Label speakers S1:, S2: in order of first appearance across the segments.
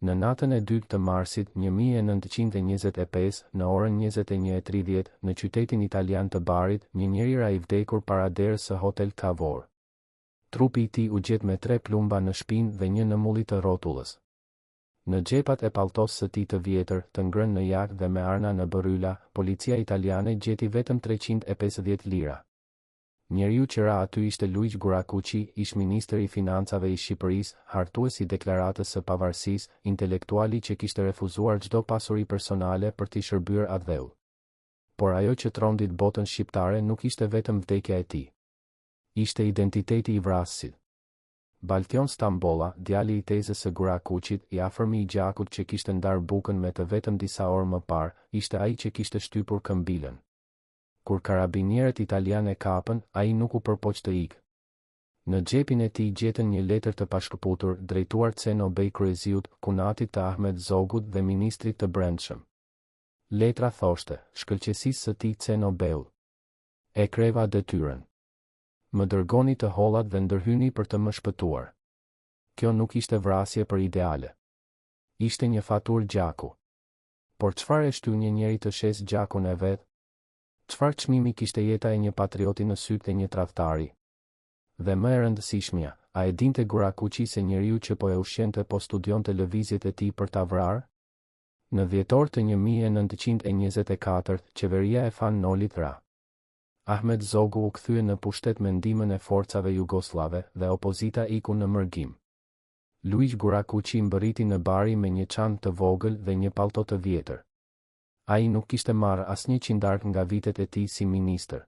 S1: Në natën e 2 të marsit 1925, në orën 21:30, në qytetin italian të Barit, një njeri ra I vdekur para derës së Hotel Cavour. Trupi I tij u gjet me 3 plumba në shpinë dhe një në mulli të rrotullës. Në xhepat e palltosë së tij të vjetër, të ngrënë në jak dhe me arna në bërryla, policia italiane gjeti vetëm 350 lira. Njeriu që ra aty ishte Luigi Guracucci, ish ministër I financave I Shqipërisë, hartues I deklaratës së pavarësisë, intelektuali që kishte refuzuar çdo pasuri personale për t'i shërbyer atë dheu. Por ajo që trondit botën shqiptare nuk ishte vetëm vdekja e tij. Ishte identiteti I vrasësit. Baltion Stambolla, djali I tezës së Guracucit, I afërmi I gjakut që kishte ndar bukën me të vetëm disa orë më parë, ishte ai që kishte shtypur këmbilën. Kur karabinierët italian e kapën, ai nuk u përpoq të ikë. Në xhepin e tij gjetën një letër të pashkëputur drejtuar Ceno Bej kryeziut, kunatit të Ahmet Zogut dhe ministrit të Brendshëm. Letra thoshte: shkëlqësisë së tij Ceno Beu. E kreva detyrën. Më dërgoni të hollat dhe ndërhyni për të më shpëtuar. Kjo nuk ishte vrasje për ideale. Ishte një faturë gjaku. Por çfarë e shty një njeri të shes gjakun e vet? Çfarë çmimi kishte jeta e një patrioti në sytë e një tradhtari? Dhe më e rëndësishmja, a e dinte Guracucci se njeriu që po e ushqente po studionte lëvizjet e tij për ta vrarë? Në dhjetor të 1924, qeveria e Fan Nolit ra. Ahmet Zogu u kthye në pushtet me ndihmën e forcave jugoslave dhe opozita iku në mërgim. Luigi Guracucci mbërriti në Bari me një çantë të vogël dhe një pallto të vjetër. Ai nuk kishte marrë asnjë qindark nga vitet e tij si ministër.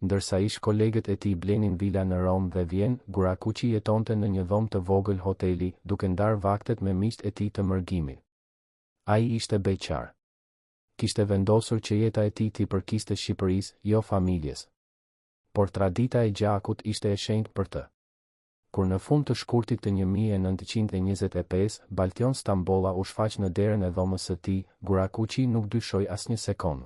S1: Ndërsa ish kolegët e tij blenin vila në Rom dhe Vjen, Guracucci jetonte në një dhomë të vogël hoteli, duke ndarë vaktet me miqtë e tij të mërgimit. Ai ishte beqar. Kishte vendosur që jeta e tij t'i përkiste Shqipërisë, jo familjes. Por tradita e gjakut ishte e shenjtë për të. Kur në fund të shkurtit të 1925, Baltion Stambolla u shfaq në derën e dhomës së tij, Guracucci nuk dyshoi asnjë sekond.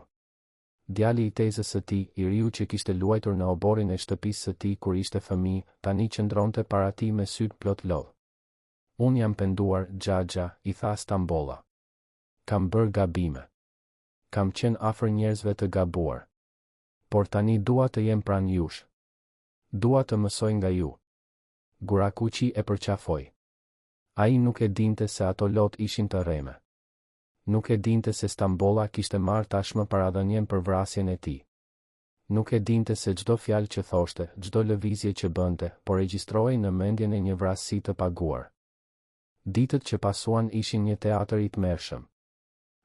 S1: Djali I tezës së tij, I riu që kishte luajtur në oborrin e shtëpisë së tij kur ishte fëmijë, tani qëndronte para tij me sytë plot lodh. Unë jam penduar, Xhaxha, I tha Stambolla. Kam bërë gabime. Kam qenë afër njerëzve të gabuar. Por tani dua të jem pranë jush. Dua të mësoj nga ju. Guracucci e përqafoi. Ai nuk e dinte se ato lot ishin të rreme. Nuk e dinte se Stambolla kishte marrë tashmë paradhënien për vrasjen e tij. Nuk e dinte se çdo fjalë që thoshte, çdo lëvizje që bënte, po regjistrohej në mendjen e një vrasësi të paguar. Ditët që pasuan ishin një teatër I tmerrshëm.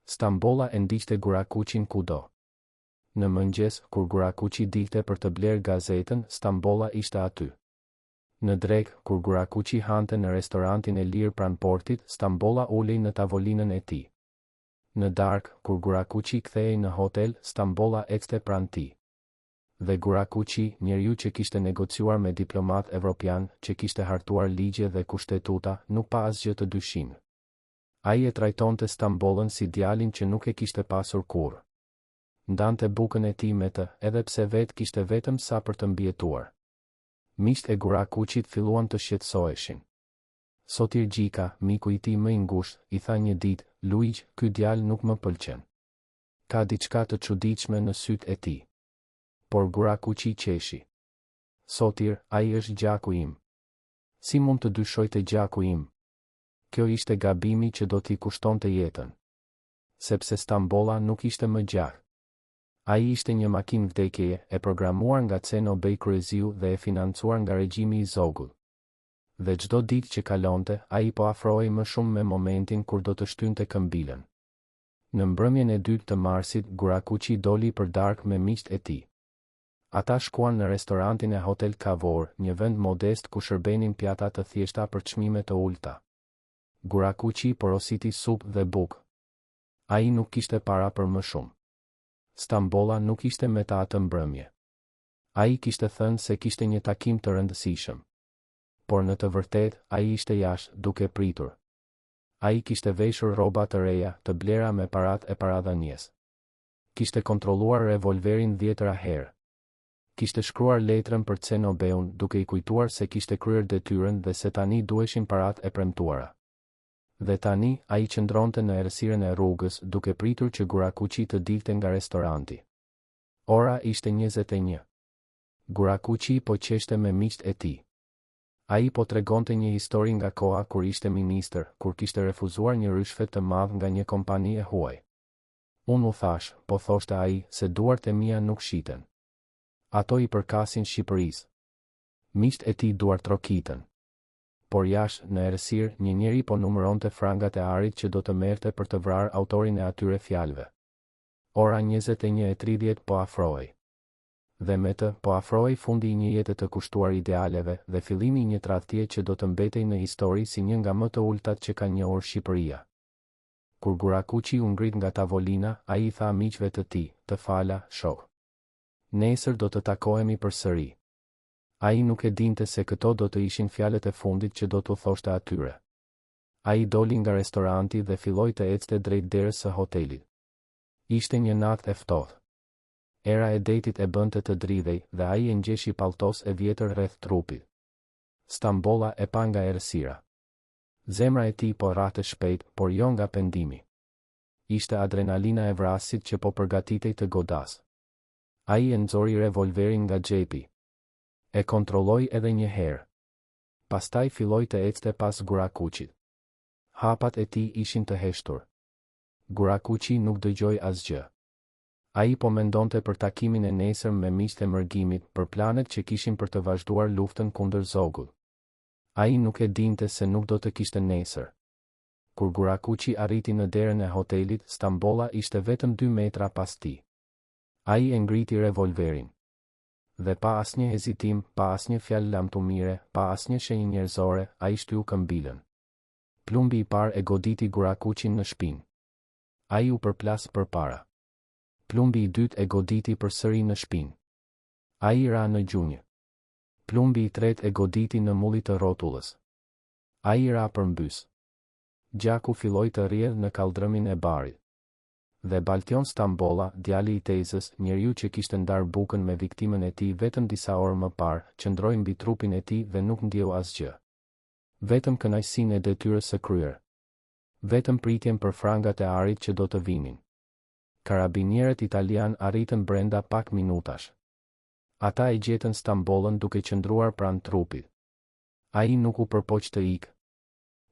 S1: Stambolla e ndiqte Guracuccin kudo. Në mëngjes, kur Guracucci dilte për të blerë gazetën, Stambolla ishte aty. Në drekë, kur Guracucci hante në restorantin e lirë pranë portit, Stambolla ulej në tavolinën e tij. Në darkë, kur Guracucci kthehej në hotel, Stambolla ecste pranë tij. Dhe Guracucci, njeriu që kishte negociuar me diplomat evropian, që kishte hartuar ligje dhe kushtetuta, nuk pa asgjë të dyshim. Ai e trajtonte Stambollën si djalin që nuk e kishte pasur kurrë. Ndante bukën e tij me të, edhe pse vetë kishte vetëm sa për të mbijetuar. Miqtë e Guracuccit filluan të shqetësoheshin. Sotir Gjika, miku I tij më I ngushtë, I tha një ditë: Luigi, ky djalë nuk më pëlqen. Ka diçka të çuditshme në sytë e tij. Por Guracucci qeshi. Sotir, ai është gjaku im. Si mund të dyshoj te gjaku im? Kjo ishte gabimi që do t'i kushtonte jetën. Sepse Stambolla nuk ishte më gjak. Ai ishte një makinë vdekjeje, e programuar nga Ceno Bej kryeziu dhe e financuar nga regjimi I Zogut. Dhe çdo ditë që kalonte, ai po afrohej më shumë me momentin kur do të shtynte këmbilën. Në mbrëmjen e 2 të marsit, Guracucci doli për darkë me miqtë e tij. Ata shkuan në restorantin e Hotel Cavour, një vend modest ku shërbenin pjata të thjeshta për çmime të ulta. Guracucci porositi supë dhe bukë. Ai nuk kishte para për më shumë. Stambolla nuk ishte me ta atë mbrëmje. Ai kishte thënë se kishte një takim të rëndësishëm. Por në të vërtetë, ai ishte jashtë, duke pritur. Ai kishte veshur rroba të reja, të blera me parat e paradhënies. Kishte kontrolluar revolverin 10 herë. Kishte shkruar letrën për Ceno Beun, duke I kujtuar se kishte kryer detyrën dhe se tani duheshin parat e premtuara. Dhe tani, ai qëndronte në errësirën e rrugës duke pritur që Gurakuqi të dilte nga restoranti. Ora ishte 21. Gurakuqi po qeshte me miqt e tij. Ai po tregonte një histori nga koha kur ishte ministër, kur kishte refuzuar një ryshfet të madh nga një kompani e huaj. Unë u thash, po thoshte ai, se duart e mia nuk shiten. Ato i përkasin Shqipërisë. Miqt e tij duart trokitën. Por jashtë, në errësirë, një njeri po numëronte frangat e arit që do të merrte për të vrarë autorin e atyre fjalëve. Ora 21:30 po afrohej. Dhe me të, po afrohej fundi i një jete të kushtuar idealeve dhe fillimi i një tradhtie që do të mbetej në histori si një nga më të ultat që ka njohur Shqipëria. Kur Gurakuqi u ngrit nga tavolina, ai i tha miqve të tij, "Të fala, shok. Nesër do të takohemi përsëri." Ai nuk e dinte se këto do të ishin fjalët e fundit që do t'u thoshte atyre. Ai doli nga restoranti dhe filloi të ecte drejt derës së hotelit. Ishte një natë e ftohtë. Era e detit e bënte të dridhej dhe ai e ngjeshi palltos e vjetër rreth trupit. Stambolla e pa nga errësira. Zemra e tij po rrahte shpejt, por jo nga pendimi. Ishte adrenalina e vrasit që po përgatitej të godas. Ai e nxori revolverin nga xhepi. E kontrolloi edhe një herë. Pastaj filloi të ecte pas Gurakuqit. Hapat e tij ishin të heshtur. Gurakuqi nuk dëgjoi asgjë. Ai po mendonte për takimin e nesër me miqtë e mërgimit, për planet që kishin për të vazhduar luftën kundër zogut. Ai nuk e dinte se nuk do të kishte nesër. Kur Gurakuqi arriti në derën e hotelit, Stambolla ishte vetëm 2 metra pas tij. Ai e ngriti revolverin. Dhe pa asnjë hezitim, pa asnjë fjalë lamtumire, pa asnjë shenjë njerëzore, ai shtyu këmbilën. Plumbi i parë e goditi Gurakuqin në shpinë. Ai u përplas përpara. Plumbi i dytë e goditi përsëri në shpinë. Ai ra në gjunjë. Plumbi i tretë e goditi në mullit të rrotullës. Ai ra përmbys. Gjaku filloi të rrjedhë në kaldrëmin e barit. Dhe Baltion Stambolla, djali i tezës, njeriu që kishte ndarë bukën me viktimën e tij vetëm disa orë më parë, qëndroi mbi trupin e tij dhe nuk ndjeu asgjë. Vetëm kënaqësinë e detyrës së kryer. Vetëm pritjen për frangat e arit që do të vinin. Karabinierët italian arritën brenda pak minutash. Ata e gjetën Stambollën duke qëndruar pranë trupit. Ai nuk u përpoq të ikë.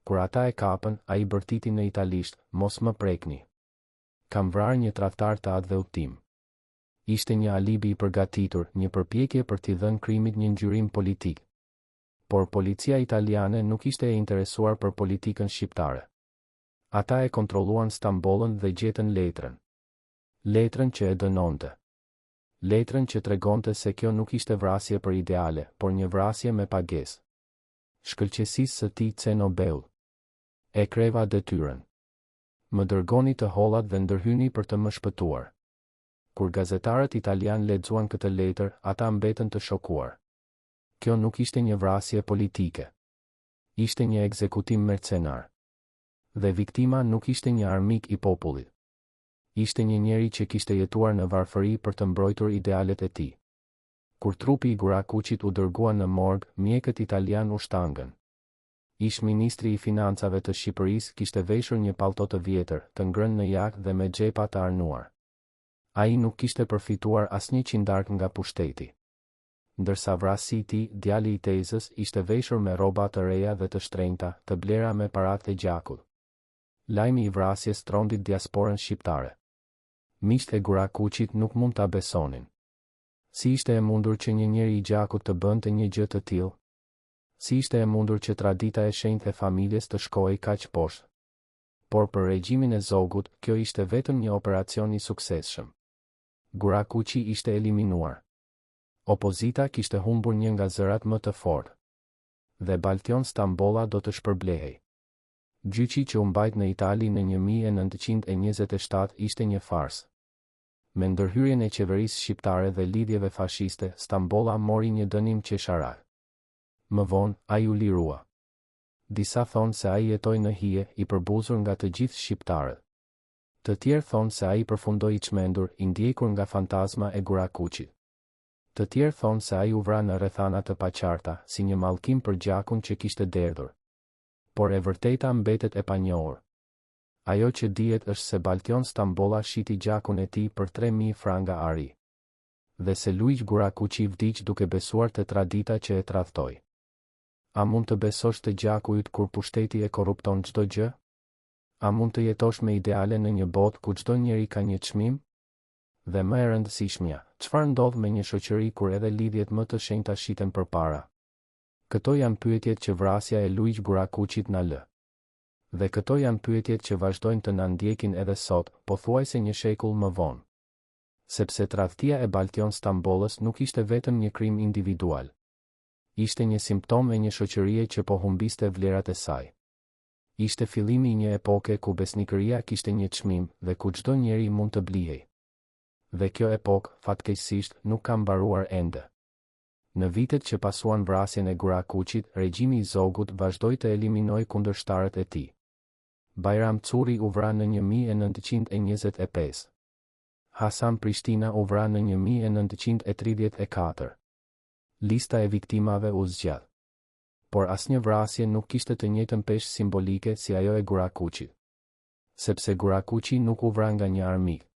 S1: Kur ata e kapën, ai bërtiti në italisht, "Mos më prekni. Kam vrarë një tradhtar të atë udhtim." Ishte një alibi i përgatitur, një përpjekje për t'i dhënë krimit një ngjyrim politik. Por policia italiane nuk ishte e interesuar për politikën shqiptare. Ata e kontrolluan Stambollën dhe gjetën letrën. Letrën që e dënonte. Letrën që tregonte se kjo nuk ishte vrasje për ideale, por një vrasje me pagesë. Shkëlqësisë së tij Cenobel. E kreva detyrën. Më dërgoni të hollat dhe ndërhyni për të më shpëtuar. Kur gazetarët italian lexuan këtë letër, ata mbetën të shokuar. Kjo nuk ishte një vrasje politike. Ishte një ekzekutim mercenar. Dhe viktima nuk ishte një armik i popullit. Ishte një njeri që kishte jetuar në varfëri për të mbrojtur idealet e tij. Kur trupi i Gurakuqit u dërgua në morg, mjekët italian u shtangën. Ish ministri i financave të Shqipërisë kishte veshur një pallto të vjetër, të ngrënë në jak dhe me xhepa të arnuar. Ai nuk kishte përfituar asnjë qindark nga pushteti. Ndërsa vrasi i tij, djali i tezës, ishte veshur me rroba të reja dhe të shtrenjta, të blera me paratë e gjakut. Lajmi i vrasjes trondit diasporën shqiptare. Miqtë e Gurakuqit nuk mund ta besonin. Si ishte e mundur që një njeri i gjakut të bënte një gjë të tillë? Si ishte e mundur që tradita e shenjtë e familjes të shkojë kaq poshtë? Por për regjimin e zogut, kjo ishte vetëm një operacion i suksesshëm. Gurakuqi ishte eliminuar. Opozita kishte humbur një nga zërat më të fortë. Dhe Baltion Stambolla do të shpërblehej. Gjyqi që u mbajt në Itali në 1927 ishte një farsë. Me ndërhyrjen e qeverisë shqiptare dhe lidhjeve fashiste, Stambolla mori një dënim qesharak. Më vonë, ai u lirua. Disa thonë se ai jetoi në hije, i përbuzur nga të gjithë shqiptarët. Të tjerë thonë se ai përfundoi i çmendur, i ndjekur nga fantazma e Gurakuqit. Të tjerë thonë se ai u vra në rrethana të paqarta, si një mallkim për gjakun që kishte derdhur. por e vërteta mbetet e panjohur. Ajo që dihet është se Baltion Stambolla shiti gjakun e tij për 3.000 franga ari. Dhe se Luigi Gurakuqi vdiq duke besuar te tradita që e tradhtoi. A mund të besosh të gjaku yt kur pushteti e korrupton çdo gjë? A mund të jetosh me ideale në një botë ku çdo njeri ka një çmim? Dhe më e rëndësishmja, çfarë ndodh me një shoqëri kur edhe lidhjet më të shenjta shiten përpara? Këto janë pyetjet që vrasja e Luigi Gurakuqit na lë. Dhe këto janë pyetjet që vazhdojnë të na ndjekin edhe sot, pothuajse një shekull më vonë. Sepse tradhtia e Baltion Stambollës nuk ishte vetëm një krim individual. Ishte një simptom e një shoqërie që po humbiste vlerat e saj. Ishte fillimi i një epoke ku besnikëria kishte një çmim dhe ku çdo njeri mund të blihej. Dhe kjo epokë, fatkeqësisht, nuk ka mbaruar ende. Në vitet që pasuan vrasjen e Gurakuqit, regjimi i Zogut vazhdoi të eliminojë kundërshtarët e tij. Bajram Curi u vra në 1925. Hasan Prishtina u vra në 1934. Lista e viktimave u zgjat. Por asnjë vrasje nuk kishte të njëjtën peshë simbolike si ajo e Gurakuqit. Sepse Gurakuqi nuk u vra nga një armik.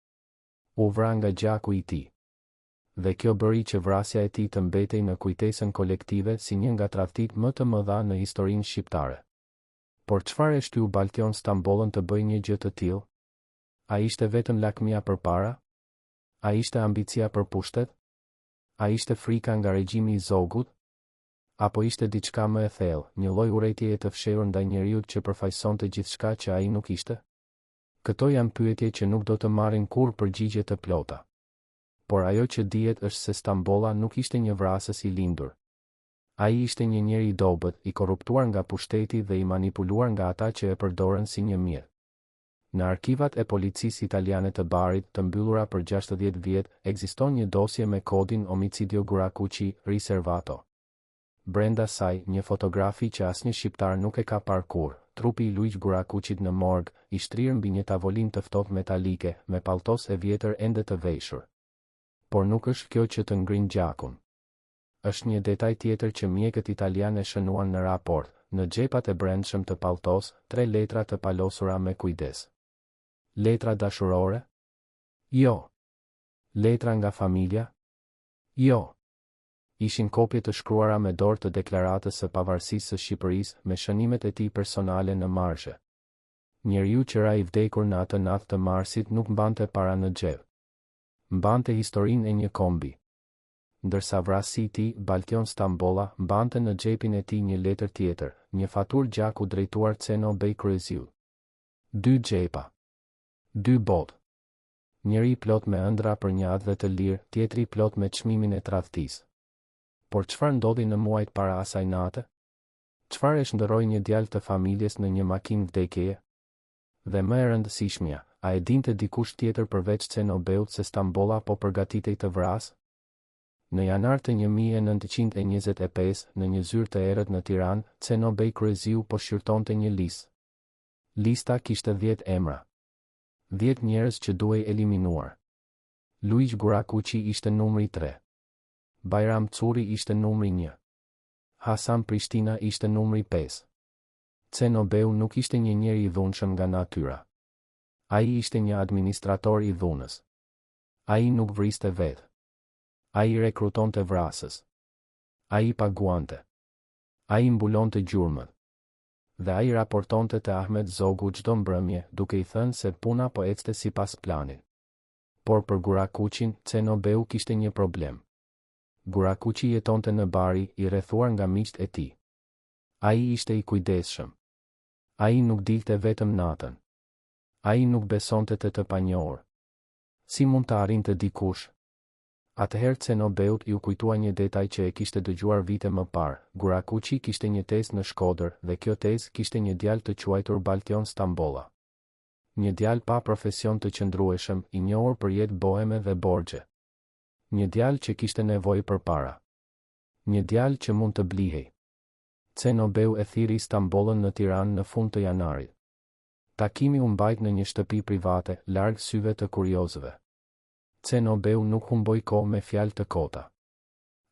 S1: U vra nga gjaku i tij. Dhe kjo bëri që vrasja e tij të mbetej në kujtesën kolektive si një nga tradhtitë më të mëdha në historinë shqiptare. Por çfarë e shtyu Baltion Stambollën të bëjë një gjë të tillë? A ishte vetëm lakmia përpara? A ishte ambicia për pushtet? A ishte frika nga regjimi i Zogut? Apo ishte diçka më e thellë, një lloj urrëtieje të fshehur ndaj njeriut që përfaqësonte gjithçka që ai nuk ishte? Këto janë pyetje që nuk do të marrin kurrë përgjigje të plota. Por ajo që dihet është se Stambolla nuk ishte një vrasës i lindur. Ai ishte një njeri i dobët, i korruptuar nga pushteti dhe i manipuluar nga ata që e përdorën si një mjet. Në arkivat e policisë italiane të Barit, të mbyllura për 60 vjet, ekziston një dosje me kodin Omicidio Gurakuqi Riservato. Brenda saj, një fotografi që asnjë shqiptar nuk e ka parë kurrë, trupi i Luigi Gurakuqit në morg, i shtrirë mbi një tavolinë të ftohtë metalike, me palltos e vjetër ende të veshur. Por nuk është kjo që të ngrin gjakun. Është një detaj tjetër që mjekët italianë e shënuan në raport, në xhepat e brendshëm të palltos, 3 letra të palosura me kujdes. Letra dashurore? Jo. Letra nga familja? Jo. Ishin kopje të shkruara me dorë të deklaratës së pavarësisë së Shqipërisë me shënimet e tij personale në marshe. Njeriu që ra i vdekur në atë natë të marsit nuk mbante para në xhep. Mbante historinë e një kombi. Ndërsa vrasi i tij, Baltion Stambolla, mbante në xhepin e tij një letër tjetër, një faturë gjaku drejtuar Ceno Bej Kryeziut. 2 xhepa. 2 botë. Njëri plot me ëndra për një atë dhe të lirë, tjetri plot me çmimin e tradhtisë. Por çfarë ndodhi në muajt para asaj nate? Çfarë e shndërroi një djalë të familjes në një makinë vdekjeje? Dhe më e rëndësishmja, a e dinte dikush tjetër përveç Ceno Beut se Stambolla po përgatitej të vrasë? Në janar të 1925, në një zyrë të errët në Tiranë, Ceno Bej Kryeziu po shqyrtonte një listë. Lista kishte 10 emra. 10 njerëz që duhej eliminuar. Luigi Gurakuqi ishte numri 3. Bajram Curi ishte numri 1. Hasan Prishtina ishte numri 5. Ceno Beu nuk ishte një njeri i dhunshëm nga natyra. Ai ishte një administrator i dhunës. Ai nuk vriste vetë. Ai rekrutonte vrasës. Ai paguante. Ai mbulonte gjurmët. Dhe ai raportonte te Ahmet Zogu çdo mbrëmje, duke i thënë se puna po ecte sipas planit. Por për Gurakuqin, Ceno Beu kishte një problem. Gurakuqi jetonte në Bari, i rrethuar nga miqtë e tij. Ai ishte i kujdesshëm. Ai nuk dilte vetëm natën. Ai nuk besonte të panjohur. Si mund të arrinte dikush? Atëherë Ceno Beut ju kujtua një detaj që e kishte dëgjuar vite më parë. Gurakuqi kishte një tezë në Shkodër dhe kjo tezë kishte një djalë të quajtur Baltion Stambolla. Një djalë pa profesion të qëndrueshëm, i njohur për jetë boheme dhe borxhe. Një djalë që kishte nevojë përpara. Një djalë që mund të blihej. Ceno Beu e thiri Stambollën në Tiranë në fund të janarit. Takimi u mbajt në një shtëpi private, larg syve të kuriozëve. Ceno Beu nuk humboi kohë me fjalë të kota.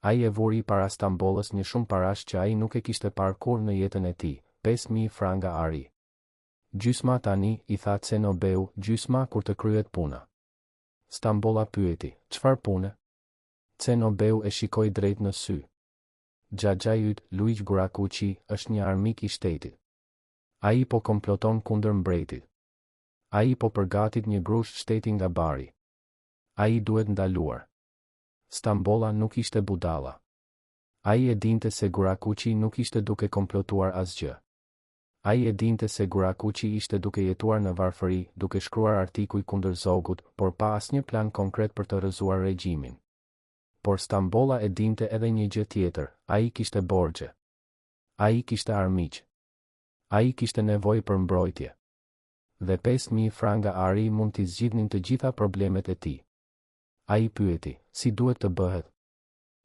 S1: Ai e vuri para Stambollës një shumë parash që ai nuk e kishte parë kurrë në jetën e tij, 5.000 franga ari. Gjysma tani, i tha Cenobeu, gjysma kur të kryet puna. Stambolla pyeti, çfarë pune? Cenobeu e shikoi drejt në sy. Xhaxha yt, Luiq Gurakuqi, është një armik i shtetit. Ai po komploton kundër mbretit. Ai po përgatit një grush shteti nga bari. Ai duhet ndaluar. Stambolla nuk ishte budalla. Ai e dinte se Gurakuqi nuk ishte duke komplotuar asgjë. Ai e dinte se Gurakuqi ishte duke jetuar në varfëri, duke shkruar artikuj kundër zogut, por pa asnjë plan konkret për të rrëzuar regjimin. Por Stambolla e dinte edhe një gjë tjetër, ai kishte borxhe. Ai kishte armiq. Ai kishte nevojë për mbrojtje. Dhe 5.000 franga ari mund t'i zgjidhnin të gjitha problemet e tij. Ai pyeti, si duhet të bëhet?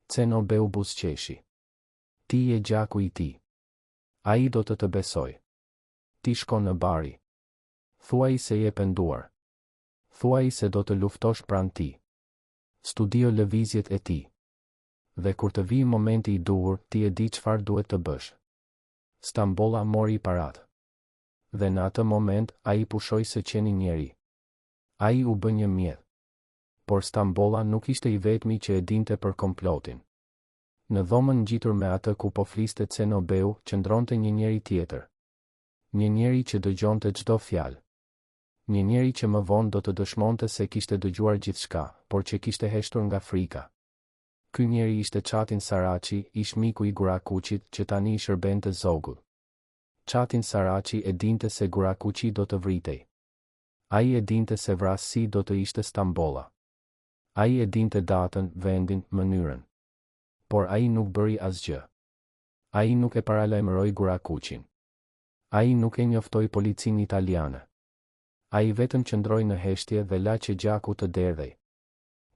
S1: Cenobeu buzëqeshi. Ti je gjaku i tij. Ai do të besoj. Ti shko në bari. Thuaj se je penduar. Thuaj se do të luftosh pranë tij. Studio lëvizjet e tij. Dhe kur të vijë momenti i duhur, ti e di çfarë duhet të bësh. Stambolla mori paratë. Dhe në atë moment, ai pushoi së qeni njeri. Ai u bë një mjedh. Por Stambolla nuk ishte i vetmi që e dinte për komplotin. Në dhomën ngjitur me atë ku po fliste Cenobeu, qëndronte një njeri tjetër. Një njeri që dëgjonte çdo fjalë. Një njeri që më vonë do të dëshmonte se kishte dëgjuar gjithçka, por që kishte heshtur nga frika. Ky njeri ishte Çatin Saraçi, ish miku i Gurakuqit që tani i shërbente zogut. Çatin Saraçi e dinte se Gurakuqi do të vritej. Ai e dinte se vrasësi do të ishte Stambolla. Ai e dinte datën, vendin, mënyrën. Por ai nuk bëri asgjë. Ai nuk e paralajmëroi Gurakuqin. Ai nuk e njoftoi policinë italiane. Ai vetëm qëndroi në heshtje dhe la që gjaku të derdhej.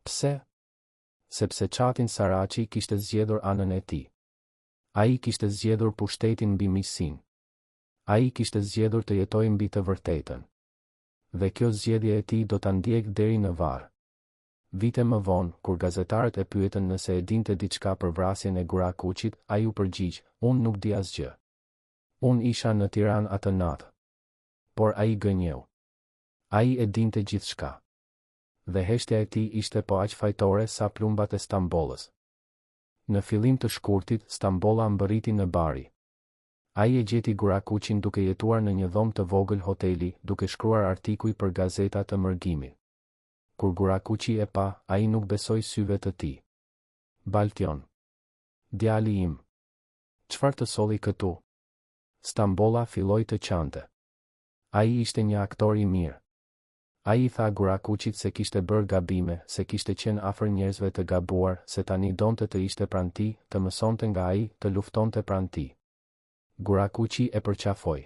S1: Pse? Sepse Çatin Saraçi kishte zgjedhur anën e tij. Ai kishte zgjedhur pushtetin mbi miqsinë. Ai kishte zgjedhur të jetojë mbi të vërtetën. Dhe kjo zgjedhje e tij do ta ndjek deri në varr. Vite më vonë, kur gazetarët e pyetën nëse e dinte diçka për vrasjen e Gurakuqit, ai u përgjigj, unë nuk di asgjë. Unë isha në Tiranë atë natë. Por ai gënjeu. Ai e dinte gjithçka. Dhe heshtja e tij ishte po aq fajtore sa plumbat e Stambollës. Në fillim të shkurtit, Stambolla mbërriti në bari. Ai e gjeti Gurakuqin duke jetuar në një dhomë të vogël hoteli, duke shkruar artikuj për gazeta të mërgimit. Kur Gurakuqi e pa, ai nuk besoi syve të tij. Baltion. Djali im. Çfarë të solli këtu? Stambolla filloi të qante. Ai ishte një aktor i mirë. Ai i tha Gurakuqit se kishte bërë gabime, se kishte qenë afër njerëzve të gabuar, se tani donte të ishte pranë tij, të mësonte nga ai, të luftonte pranë tij. Gurakuqi e përqafoi.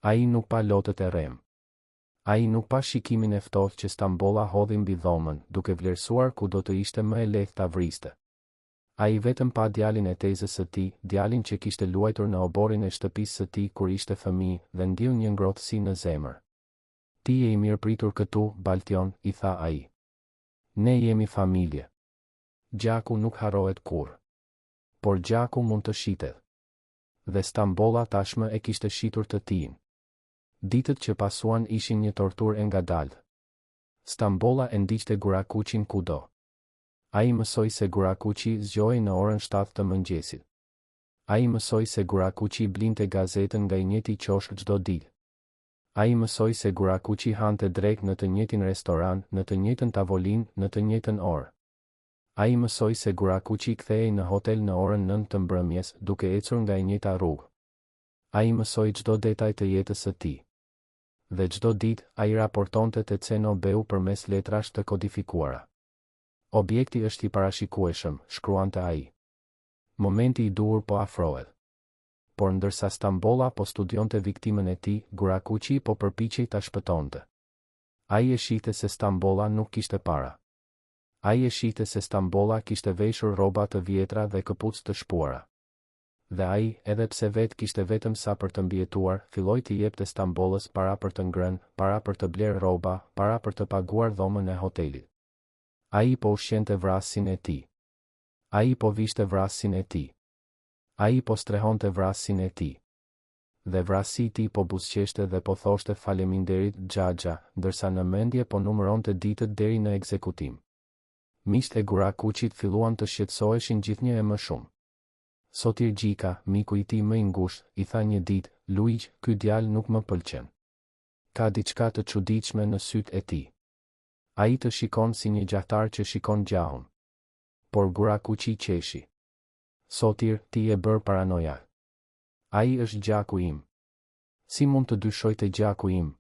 S1: Ai nuk pa lotët e rrem. Ai nuk pa shikimin e ftohtë që Stambolla hodhi mbi dhomën, duke vlerësuar ku do të ishte më e lehtë ta vriste. Ai vetëm pa djalin e tezës së tij, djalin që kishte luajtur në oborrin e shtëpisë së tij kur ishte fëmijë, dhe ndiu një ngrohtësi në zemër. Ti je i mirë pritur këtu, Baltion, i tha ai. Ne jemi familje. Gjaku nuk harrohet kurrë. Por gjaku mund të shitet. Dhe Stambolla tashmë e kishte shitur të tijin. Ditët që pasuan ishin një torturë e ngadaltë. Stambolla e ndiqte Gurakuqin kudo. Ai mësoi se Gurakuqi zgjohej në orën 7 të mëngjesit. Ai mësoi se Gurakuqi blinte gazetën nga i njëjti qoshk çdo ditë. Ai mësoi se Gurakuqi hante drek në të njëjtin restoran, në të njëjtën tavolinë, në të njëjtën orë. Ai mësoi se Gurakuqi kthehej në hotel në orën 9 të mbrëmjes, duke ecur nga e njëjta rrugë. Ai mësoi çdo detaj të jetës së tij. Dhe çdo ditë ai raportonte te Cenobeu përmes letrash të kodifikuara. Objekti është i parashikueshëm, shkruante ai. Momenti i duhur po afrohet. Por ndërsa Stambolla po studionte viktimën e tij, Gurakuqi po përpiqej ta shpëtonte. Ai e shihte se Stambolla nuk kishte para. Ai e shihte se Stambolla kishte veshur rroba të vjetra dhe këpucë të shpuara. Dhe ai, edhe pse vetë kishte vetëm sa për të mbijetuar, filloi të jepte Stambollës para për të ngrënë, para për të blerë rroba, para për të paguar dhomën e hotelit. Ai po ushqente vrasësin e tij. Ai po vishte vrasësin e tij. Ai po strehonte vrasësin e tij. dhe vrasi I tij po buzëqeshte dhe po thoshte faleminderit Xhaxha, ndërsa në mendje po numëronte ditët deri në ekzekutim. Miqtë e Gurakuçit filluan të shqetësoheshin gjithnjë e më shumë. Sotir Gjika, miku I tij më I ngushtë, I tha një ditë, Luiq, ky djalë nuk më pëlqen. Ka diçka të çuditshme në sytë e tij. Ai të shikon si një gjahtar që shikon gjahun. Por Gurakuçi qeshi. Sotir, ti e bër paranojak. Ai është gjaku im. Si mund të dyshoj të gjaku im?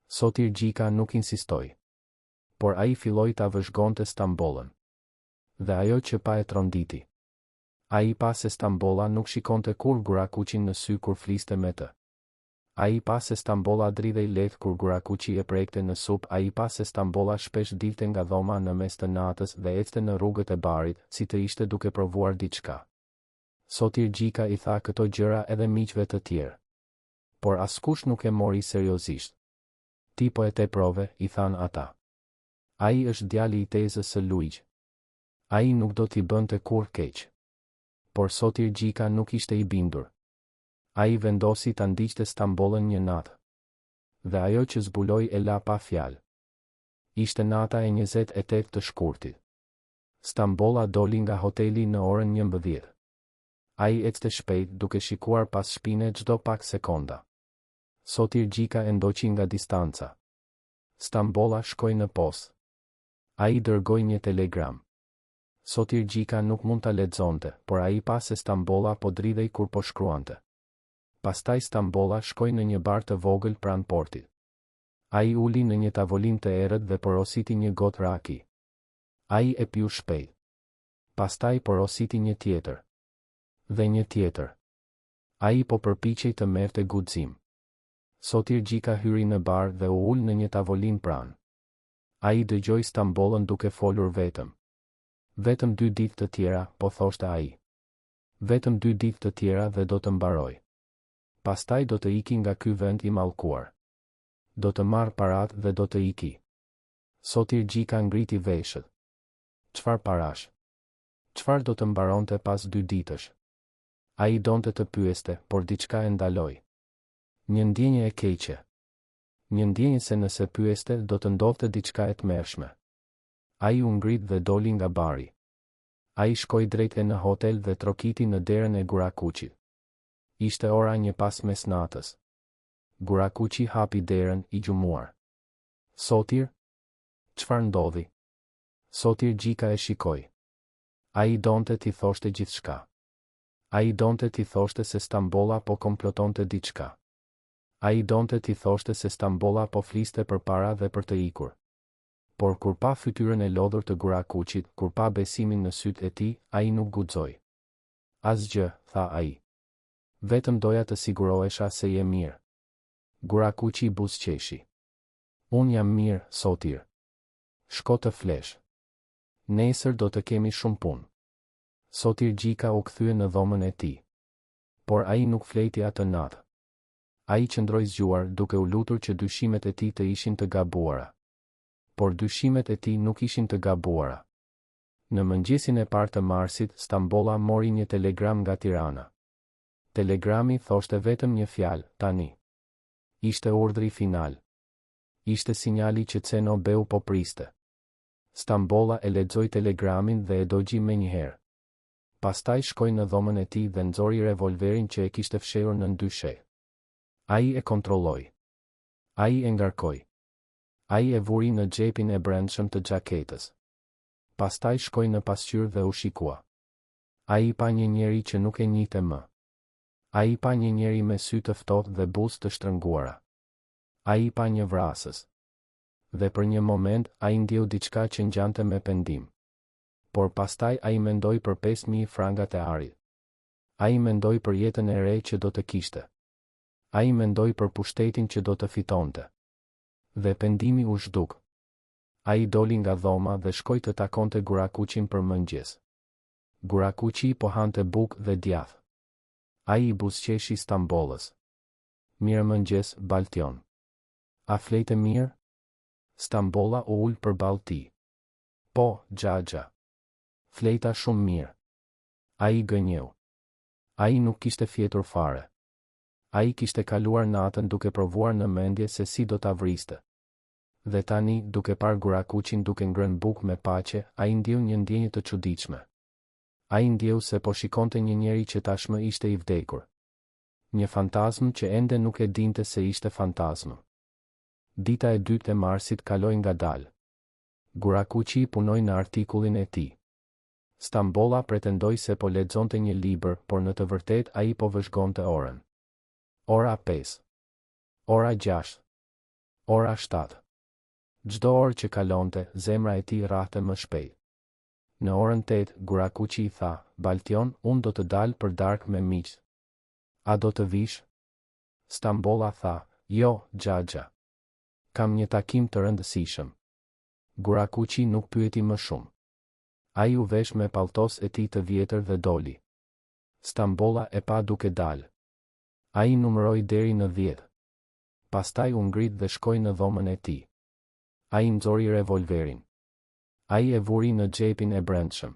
S1: Sotir Gjika nuk insistoi. Por ai filloi ta vëzhgonte Stambollën. Dhe ajo që pa e tronditi. Ai pa se Stambolla nuk shikonte kur Gurakuçin në sy kur fliste me të. Ai pa se Stambolla dridhej lehtë kur Gurakuçi e prekte në sup, ai pa se Stambolla shpesh dilte nga dhoma në mes të natës dhe ecte në rrugët e barit, si të ishte duke provuar diçka. Sotir Gjika I tha këto gjëra edhe miqve të tjerë. Por askush nuk e mori seriozisht. Ti po e teprove, I than ata. Ai është djali I tezës së Luiq. Ai nuk do t'i bënte kur keq. Por Sotir Gjika nuk ishte I bindur. Ai vendosi ta ndiqte Stambollën një natë. Dhe ajo që zbuloi e la pa fjalë. Ishte nata e 28 të shkurtit. Stambolla doli nga hoteli në orën 11. Ai ecte shpejt duke shikuar pas shpine çdo pak sekonda. Sotir Gjika e ndoqi nga distanca. Stambolla shkoi në postë. Ai dërgoi një telegram. Sotir Gjika nuk mund ta lexonte, por ai pa se Stambolla po dridhej kur po shkruante. Pastaj Stambolla shkoi në një bar të vogël pranë portit. Ai uli në një tavolinë të errët dhe porositi një gotë raki. Ai e piu shpejt. Pastaj porositi një tjetër. Dhe një tjetër. Ai po përpiqej të merrte guxim. Sotir Gjika hyri në bar dhe u ul në një tavolinë pranë. Ai dëgjoi Stambollën duke folur vetëm. Vetëm 2 ditë të tjera, po thoshte ai. Vetëm 2 ditë të tjera dhe do të mbaroj. Pastaj do të iki nga ky vend I mallkuar. Do të marr parat dhe do të iki. Sotir Gjika ngriti veshët. Çfarë parash? Çfarë do të mbaronte pas 2 ditësh? Ai donte të pyeste, por diçka e ndaloi. Një ndjenjë e keqe. Një ndjenjë se nëse pyeste do të ndodhte diçka e tmerrshme. Ai u ngrit dhe doli nga bari. Ai shkoi drejt në hotel dhe trokiti në derën e Gurakuçit. Ishte ora 1 pas mesnatës. Gurakuçi hapi derën I gjumuar. Sotir? Çfarë ndodhi? Sotir Gjika e shikoi. Ai donte t'i thoshte gjithçka. Ai donte t'i thoshte se Stambolla po komplotonte diçka. Ai donte t'i thoshte se Stambolla po fliste për para dhe për të ikur. Por kur pa fytyrën e lodhur të Gurakuçit, kur pa besimin në sytë e tij, ai nuk guxoi. Asgjë, tha ai. Vetëm doja të sigurohesha se je mirë. Gurakuçi buzëqeshi. Unë jam mirë, Sotir. Shko të flesh. Nesër do të kemi shumë punë. Sotir Gjika u kthye në dhomën e tij. Por ai nuk fleti atë natë. Ai qëndroi zgjuar duke u lutur që dyshimet e tij të ishin të gabuara. Por dyshimet e tij nuk ishin të gabuara. Në mëngjesin e parë të marsit, Stambolla mori një telegram nga Tirana. Telegrami thoshte vetëm një fjalë, tani. Ishte urdhri final. Ishte sinjali që Ceno Beu po priste. Stambolla e lexoi telegramin dhe e dogji menjëherë. Pastaj shkoi në dhomën e tij dhe nxori revolverin që e kishte fshehur në ndyshe. Ai e kontrolloi. Ai e ngarkoi. Ai e vuri në xhepin e brendshëm të xhaketës. Pastaj shkoi në pasqyrë dhe u shikua. Ai pa një njeri që nuk e njihte më. Ai pa një njeri me sy të ftohtë dhe buzë të shtrënguara. Ai pa një vrasës. Dhe për një moment ai ndjeu diçka që ngjante me pendim. Por pastaj ai mendoi për 5.000 frangat e arit. Ai mendoi për jetën e re që do të kishte. Ai mendoi për pushtetin që do të fitonte. Dhe pendimi u zhduk. Ai doli nga dhoma dhe shkoi të takonte Gurakuçin për mëngjes. Gurakuçi po hante bukë dhe djath. Ai I buzëqeshi Stambollës. Mirëmëngjes, Baltion. A flejte mirë? Stambolla u ul përballë tij. Po, Xhaxha. Flejta shumë mirë. Ai gënjeu. Ai nuk kishte fjetur fare. Ai kishte kaluar natën duke provuar në mendje se si do ta vriste. Dhe tani, duke parë Gurakuqin duke ngrënë bukë me paqe, ai ndjeu një ndjenjë të çuditshme. Ai ndjeu se po shikonte një njeri që tashmë ishte i vdekur. Një fantazm që ende nuk e dinte se ishte fantazm. Dita e dytë e marsit kaloi ngadalë. Gurakuqi punoi në artikullin e tij. Stambolla pretendoi se po lexonte një libër, por në të vërtetë ai po vëzhgonte orën. Ora 5. Ora 6. Ora 7. Çdo orë që kalonte, zemra e tij rrahte më shpejt. Në orën 8, Gurakuqi i tha, Baltion, unë do të dal për darkë me miq. A do të vish? Stambolla tha, jo, Xhaxha. Kam një takim të rëndësishëm. Gurakuqi nuk pyeti më shumë. Ai u vesh me palltos e tij të vjetër dhe doli. Stambolla e pa duke dalë. Ai numëroi deri në 10. Pastaj u ngrit dhe shkoi në dhomën e tij. Ai nxori revolverin. Ai e vuri në xhepin e brendshëm.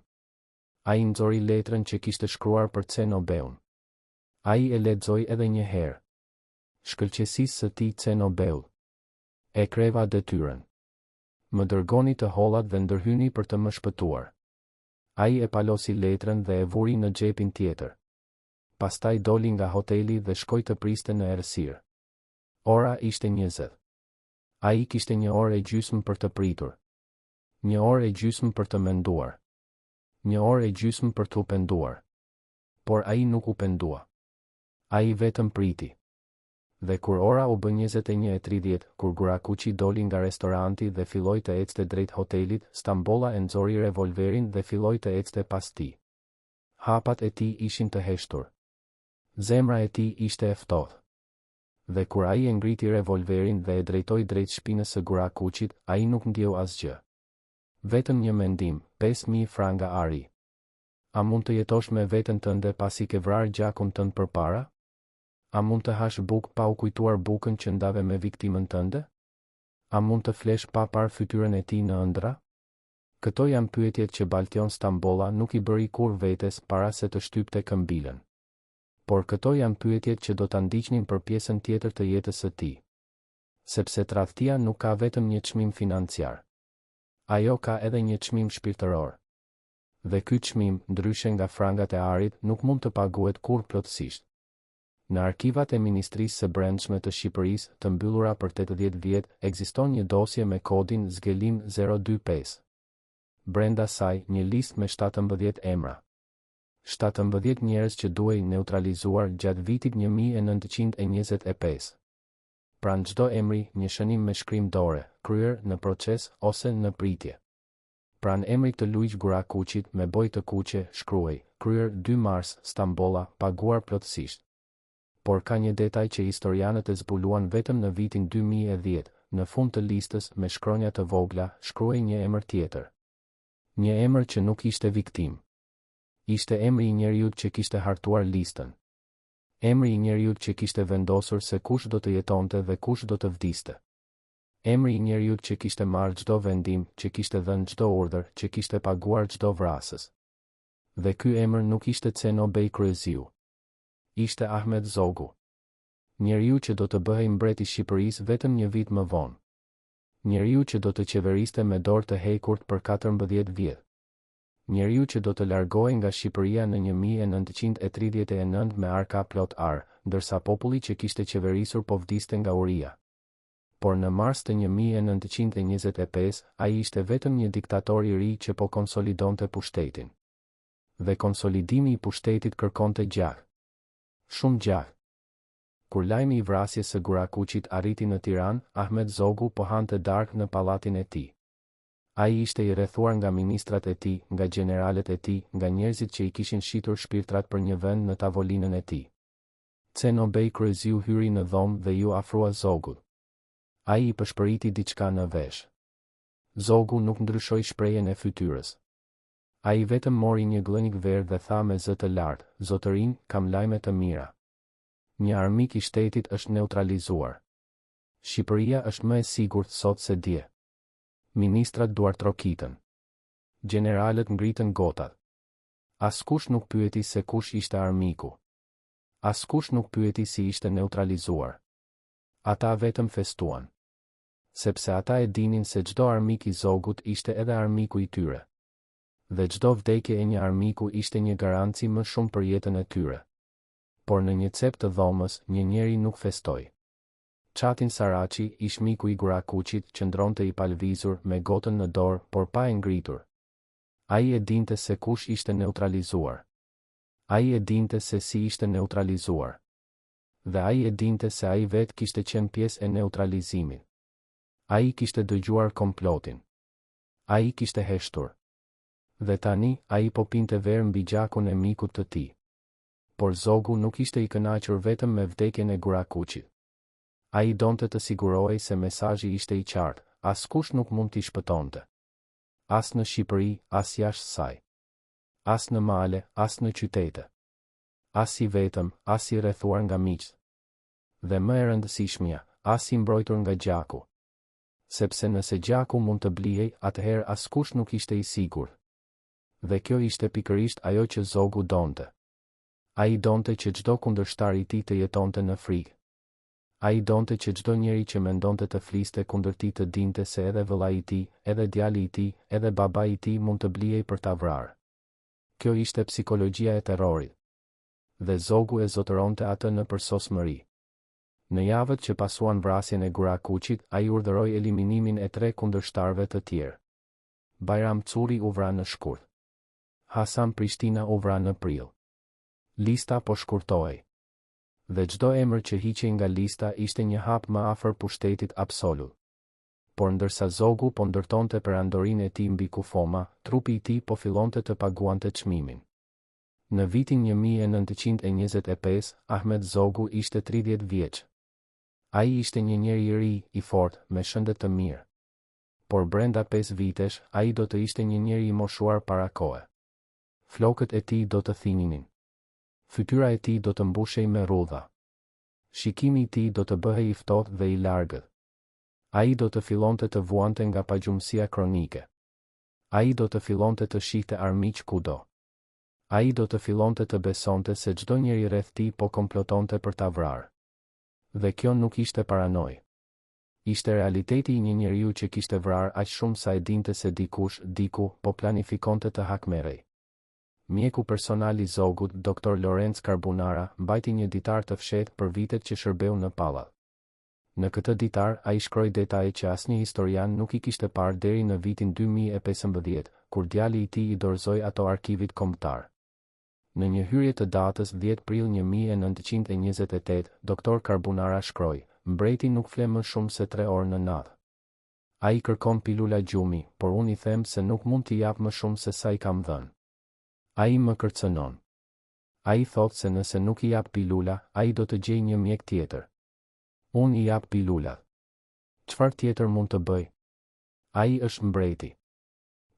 S1: Ai nxori letrën që kishte shkruar për Cenobeun. Ai e lexoi edhe një herë. Shkëlqësisë së tij Cenobeu. E kreva detyrën. Më dërgoni të hollat dhe ndërhyni për të më shpëtuar. Ai e palosi letrën dhe e vuri në xhepin tjetër. Pastaj doli nga hoteli dhe shkoi të priste në errësirë. Ora ishte 20. Ai kishte një orë e gjysmë për të pritur. Një orë e gjysmë për të menduar. Një orë e gjysmë për të u penduar. Por ai nuk u pendua. Ai vetëm priti. Dhe kur ora u bë 21:30, kur Gurakuqi doli nga restoranti dhe filloi të ecte drejt hotelit, Stambolla e nxori revolverin dhe filloi të ecte pas tij. Hapat e tij ishin të heshtur. Zemra e tij ishte e ftohtë. Dhe kur ai e ngriti revolverin dhe e drejtoi drejt shpinës së Gurakuqit, ai nuk ndjeu asgjë. Vetëm një mendim, 5.000 franga ari. A mund të jetosh me veten tënde pasi ke vrarë gjakun tënd përpara? A mund të hash bukë pa u kujtuar bukën që ndave me viktimën tënde? A mund të flesh pa parë fytyrën e tij në ëndra? Këto janë pyetjet që Baltion Stambolla nuk i bëri kur vetes para se të shtypte këmbilën. Por këto janë pyetjet që do ta ndiqnin për pjesën tjetër të jetës së tij. Sepse tradhtia nuk ka vetëm një çmim financiar. Ajo ka edhe një çmim shpirtëror. Dhe ky çmim, ndryshe nga frangat e arit, nuk mund të paguhet kur plotësisht. Në arkivat e Ministrisë së Brendshme të Shqipërisë, të mbyllura për 80 vjet, ekziston një dosje me kodin zgjelim 025. Brenda saj, një listë me 17 emra. 17 njerëz që duhej neutralizuar gjatë vitit 1925. Pranë çdo emri, një shënim me shkrim dore, kryer në proces ose në pritje. Pranë emrit të Luiq Gurakuqit me boj të kuqe, shkruaj, kryer 2 mars, Stambolla, paguar plotësisht. Por ka një detaj që historianët e zbuluan vetëm në vitin 2010, në fund të listës me shkronja të vogla, shkruaj një emër tjetër. Një emër që nuk ishte viktim. Ishte emri i njeriut që kishte hartuar listën. Emri i njeriut që kishte vendosur se kush do të jetonte dhe kush do të vdiste. Emri i njeriut që kishte marrë çdo vendim, që kishte dhënë çdo urdhër, që kishte paguar çdo vrasës. Dhe ky emër nuk ishte Cenobei Kryeziu. Ishte Ahmet Zogu. Njeriu që do të bëhej mbreti i Shqipërisë vetëm një vit më vonë. Njeriu që do të qeveriste me dorë të hekurt për 14 vjet. Njeriu që do të largohej nga Shqipëria në 1939 me arka plot ar, ndërsa populli që kishte qeverisur po vdiste nga uria. Por në mars të 1925, ai ishte vetëm një diktator i ri që po konsolidonte pushtetin. Dhe konsolidimi i pushtetit kërkonte gjatë. Shumë gjatë. Kur lajmi i vrasjes së Gurakuqit arriti në Tiranë, Ahmet Zogu po hante darkë në pallatin e tij. Ai ishte i rrethuar nga ministrat e tij, nga generalet e tij, nga njerëzit që i kishin shitur shpirtrat për një vend në tavolinën e tij. Cenobei Kryeziu hyri në dhomë dhe ju afrua Zogut. Ai i përshpëriti diçka në vesh. Zogu nuk ndryshoi shprehjen e fytyrës. Ai vetëm mori një glënik verë dhe tha me zë të lartë, zotërin, kam lajme të mira. Një armik i shtetit është neutralizuar. Shqipëria është më e sigurt sot se dje. Ministrat duartrokitën. Generalët ngritën gotat. Askush nuk pyeti se kush ishte armiku. Askush nuk pyeti si ishte neutralizuar. Ata vetëm festuan. Sepse ata e dinin se çdo armik i zogut ishte edhe armiku i tyre. Dhe çdo vdekje e një armiku ishte një garanci më shumë për jetën e tyre. Por në një cep të dhomës, një njeri nuk festoi. Çatin Saraçi, ishmiku i Gurakuçit, qëndronte i palvizur me gotën në dorë, por pa e ngritur. Ai e dinte se kush ishte neutralizuar. Ai e dinte se si ishte neutralizuar. Dhe ai e dinte se ai vetë kishte qenë pjesë e neutralizimit. Ai kishte dëgjuar komplotin. Ai kishte heshtur. Dhe tani, ai po pinte verë mbi gjakun e mikut të tij. Por zogu nuk ishte i kënaqur vetëm me vdekjen e Gurakuçit. Ai donte të sigurohej se mesazhi ishte i qartë, askush nuk mund t'i shpëtonte. As në Shqipëri, as jashtë saj. As në male, as në qytete. As i vetëm, as i rrethuar nga miqt. Dhe më e rëndësishmja, as i mbrojtur nga gjaku. Sepse nëse gjaku mund të blihej, atëherë askush nuk ishte i sigurt. Dhe kjo ishte pikërisht ajo që zogu donte. Ai donte që çdo kundërshtar i tij të jetonte në frikë. Ai donte që çdo njeri që mendonte të fliste kundër tij të dinte se edhe vëllai i tij, edhe djali i tij, edhe babai i tij mund të blihej për ta vrarë. Kjo ishte psikologjia e terrorit. Dhe zogu e zotëronte atë në përsosmëri. Në javët që pasuan vrasjen e Gurakuçit, ai urdhëroi eliminimin e 3 kundërshtarëve të tjerë. Bajram Curi u vra në shkurt. Hasan Prishtina u vra në prill. Lista po shkurtohej. Dhe çdo emër që hiqej nga lista ishte një hap më afër pushtetit absolut. Por ndërsa zogu po ndërtonte perandorinë e tij mbi kufoma, trupi i tij po fillonte të paguante çmimin. Në vitin 1925, Ahmet Zogu ishte 30 vjeç. Ai ishte një njeri i ri, i fortë, me shëndet të mirë. Por brenda 5 vitesh, ai do të ishte një njeri i moshuar para kohe. Flokët e tij do të thininin. Fytyra e tij do të mbushej me rrudha. Shikimi i tij do të bëhej i ftohtë dhe i largët. Ai do të fillonte të vuante nga pagjumësia kronike. Ai do të fillonte të shihte armiq kudo. Ai do të fillonte të besonte se çdo njeri rreth tij po komplotonte për ta vrarë. Dhe kjo nuk ishte paranoj. Ishte realiteti i një njeriu që kishte vrarë aq shumë sa e dinte se diku, po planifikonte të hakmerej. Mjeku personal i zogut, Dr. Lorenz Carbonara, mbajti një ditar të fshehtë për vitet që shërbeu në pallat. Në këtë ditar, ai shkroi detaje që asnjë historian nuk i kishte parë deri në vitin 2015, kur djali i tij i dorëzoi ato arkivit kombëtar. Në një hyrje të datës 10 prill 1928, Dr. Carbonara shkroi: "Mbreti nuk fle më shumë se 3 orë në natë. Ai kërkon pilula gjumi, por unë i them se nuk mund t'i jap më shumë se sa i kam dhënë. Ai më kërcënon. Ai thot se nëse nuk i jap pilula, ai do të gjej një mjek tjetër. Unë i jap pilulat. Çfarë tjetër mund të bëj? Ai është mbreti.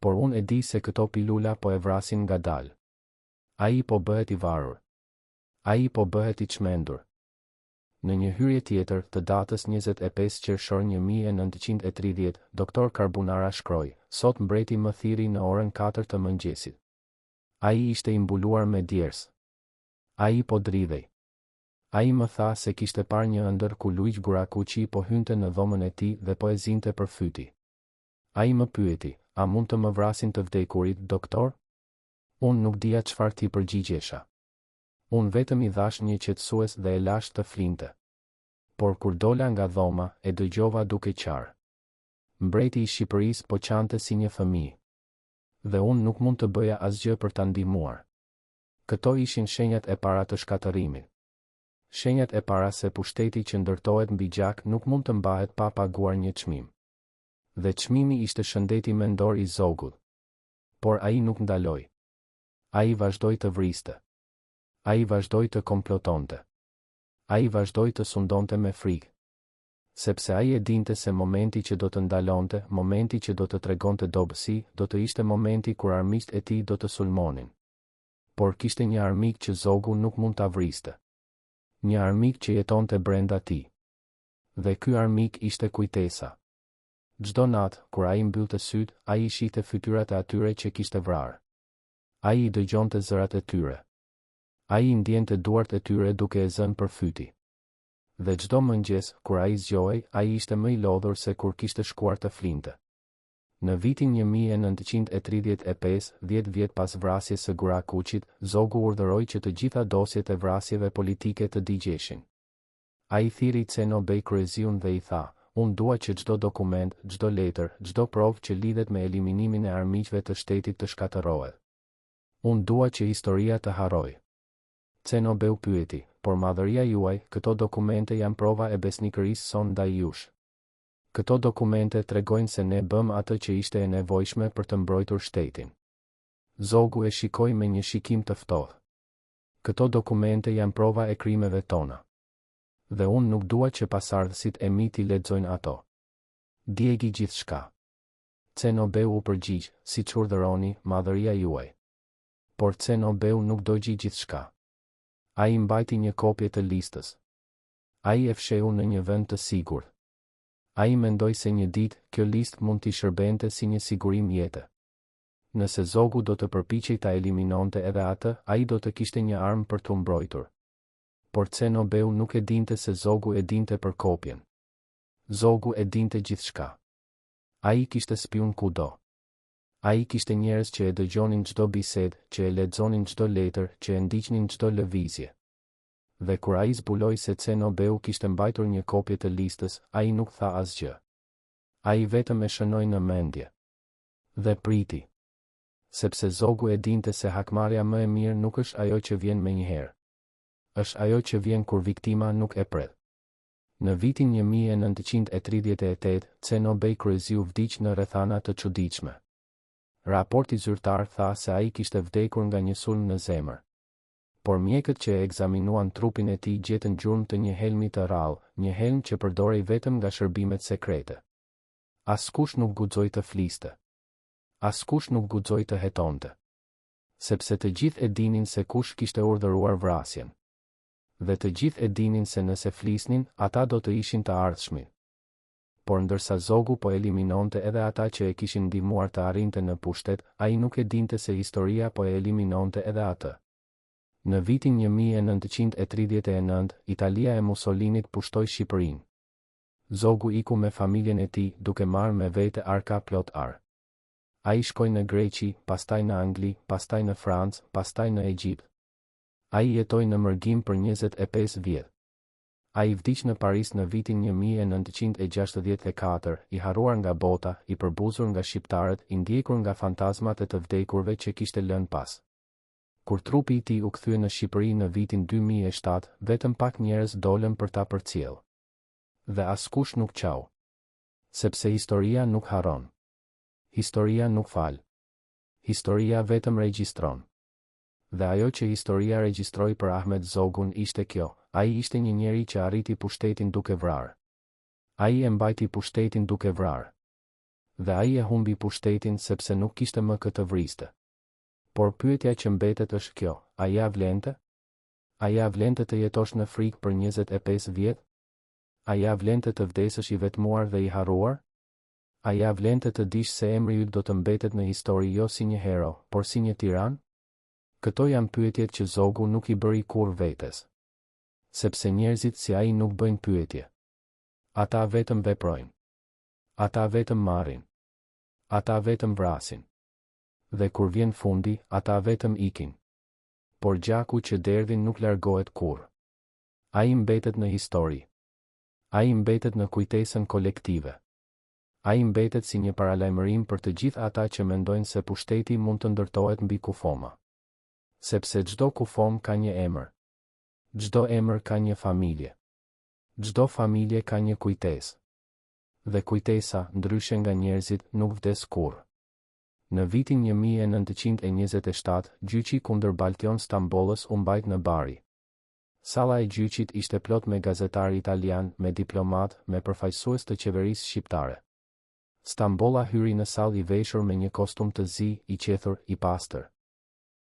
S1: Por unë e di se këto pilula po e vrasin ngadalë. Ai po bëhet i varur. Ai po bëhet i çmendur." Në një hyrje tjetër të datës 25 qershor 1930, Dr. Carbonara shkroi: "Sot mbreti më thiri në orën 4 të mëngjesit. Ai ishte i mbuluar me djers. Ai po dridhej. Ai më tha se kishte parë një ëndër ku Luiq Gurakuçi po hynte në dhomën e tij dhe po e zinte për fyti. Ai më pyeti: a mund të më vrasin të vdekurit, doktor? Unë nuk dija çfarë t'i përgjigjesha. Unë vetëm i dhash një qetësues dhe e lash të flinte. Por kur dola nga dhoma, e dëgjova duke qarë. Mbreti i Shqipërisë po qante si një fëmijë. Dhe unë nuk mund të bëja asgjë për ta ndihmuar. Këto ishin shenjat e para të shkatërimit. Shenjat e para se pushteti që ndërtohet mbi gjak nuk mund të mbahet pa paguar një çmim. Dhe çmimi ishte shëndeti mendor i zogut. Por ai nuk ndaloi. Ai vazhdoi të vriste. Ai vazhdoi të komplotonte. Ai vazhdoi të sundonte me frikë. Sepse ai e dinte se momenti që do të ndalonte, momenti që do të tregonte dobësi, do të ishte momenti kur armiqt e tij do të sulmonin. Por kishte një armik që zogu nuk mund ta vriste. Një armik që jetonte brenda tij. Dhe ky armik ishte kujtesa. Çdo natë, kur ai mbyllte syt, ai i shihte fytyrat e atyre që kishte vrarë. Ai i dëgjonte zërat e tyre. Ai I ndjente duart e tyre duke e zënë për fyti. Dhe çdo mëngjes, kur ai zgjohej, ai ishte më I lodhur se kur kishte shkuar të flinte. Në vitin 1935, 10 vjet pas vrasjes së Gurakuqit, Zogu urdhëroi që të gjitha dosjet e vrasjeve politike të digjeshin. Ai thiri Ceno Bey Kryeziun dhe I tha: "Unë dua që çdo dokument, çdo letër, çdo provë që lidhet me eliminimin e armiqve të shtetit të shkatërrohet. Unë dua që historia të harrojë." Ceno Bey pyeti: "Por madhëria juaj, këto dokumente janë prova e besnikërisë son ndaj jush. Këto dokumente tregojnë se ne bëm atë që ishte e nevojshme për të mbrojtur shtetin." Zogu e shikoi me një shikim të ftohtë. "Këto dokumente janë prova e krimeve tona. Dhe unë nuk dua që pasardhësit e mi t'i lexojnë ato. Djegi gjithçka." Ceno Bey u përgjigj: "Siç urdhëroni, madhëria juaj." Por Ceno Bey nuk dogji gjithçka. Ai mbajti një kopje të listës. Ai e fsheu në një vend të sigurt. Ai mendoi se një ditë, kjo listë mund t'i shërbente si një sigurim jete. Nëse Zogu do të përpiqej ta eliminonte edhe atë, ai do të kishte një armë për t'u mbrojtur. Por Ceno Bey nuk e dinte se Zogu e dinte për kopjen. Zogu e dinte gjithçka. Ai kishte spiun kudo. Ai kishte njerëz që e dëgjonin çdo bisedë, që e lexonin çdo letër, që e ndiqnin çdo lëvizje. Dhe kur ai zbuloi se Ceno Bey kishte mbajtur një kopje të listës, ai nuk tha asgjë. Ai vetëm e shënoi në mendje. Dhe priti. Sepse Zogu e dinte se hakmarrja më e mirë nuk është ajo që vjen menjëherë. Është ajo që vjen kur viktima nuk e pret. Në vitin 1938, Ceno Bey Kryeziu vdiq në rrethana të çuditshme. Raporti zyrtar tha se ai kishte vdekur nga një sulm në zemër. Por mjekët që e ekzaminuan trupin e tij gjetën gjurmë të një helmi të rrallë, një helm që përdorej vetëm nga shërbimet sekrete. Askush nuk guxoi të fliste. Askush nuk guxoi të hetonte. Sepse të gjithë e dinin se kush kishte urdhëruar vrasjen. Dhe të gjithë e dinin se nëse flisnin, ata do të ishin të ardhshmin. Por ndërsa Zogu po eliminonte edhe ata që e kishin ndihmuar të arrinte në pushtet, ai nuk e dinte se historia po e eliminonte edhe atë. Në vitin 1939, Italia e Mussolinit pushtoi Shqipërinë. Zogu iku me familjen e tij, duke marrë me vete arka plot ar. Ai shkoi në Greqi, pastaj në Angli, pastaj në Francë, pastaj në Egjipt. Ai jetoi në mërgim për 25 vjet. Ai vdiq në Paris në vitin 1964, I harruar nga bota, I përbuzur nga shqiptarët, I ndjekur nga fantazmat e të vdekurve që kishte lënë pas. Kur trupi I tij u kthye në Shqipëri në vitin 2007, vetëm pak njerëz dolën për ta përcjell. Dhe askush nuk qau. Sepse historia nuk harron. Historia nuk fal. Historia vetëm regjistron. Dhe ajo që historia regjistroi për Ahmet Zogun ishte kjo: ai ishte një njeri që arriti pushtetin duke vrarë. Ai e mbajti pushtetin duke vrarë. Dhe ai e humbi pushtetin sepse nuk kishte më këtë vriste. Por pyetja që mbetet është kjo: a ja vlente? A ja vlente të jetosh në frikë për 25 vjet? A ja vlente të vdesësh I vetmuar dhe I harruar? A ja vlente të dish se emri yt do të mbetet në histori jo si një hero, por si një tiran? Këto janë pyetjet që Zogu nuk I bëri kur vetes. Sepse njerëzit si ai nuk bëjnë pyetje. Ata vetëm veprojnë. Ata vetëm marrin. Ata vetëm vrasin. Dhe kur vjen fundi, ata vetëm ikin. Por gjaku që derdhin nuk largohet kurrë. Ai mbetet në histori. Ai mbetet në kujtesën kolektive. Ai mbetet si një paralajmërim për të gjithë ata që mendojnë se pushteti mund të ndërtohet mbi kufoma. Sepse çdo kufom ka një emër. Çdo emër ka një familje. Çdo familje ka një kujtesë. Dhe kujtesa, ndryshe nga njerëzit, nuk vdes kurrë. Në vitin 1927, gjyqi kundër Baltion Stambollës u mbajt në Bari. Salla e gjyqit ishte plot me gazetar italian, me diplomat, me përfaqësues të qeverisë shqiptare. Stambolla hyri në sallë I veshur me një kostum të zi, I qethur, I pastër.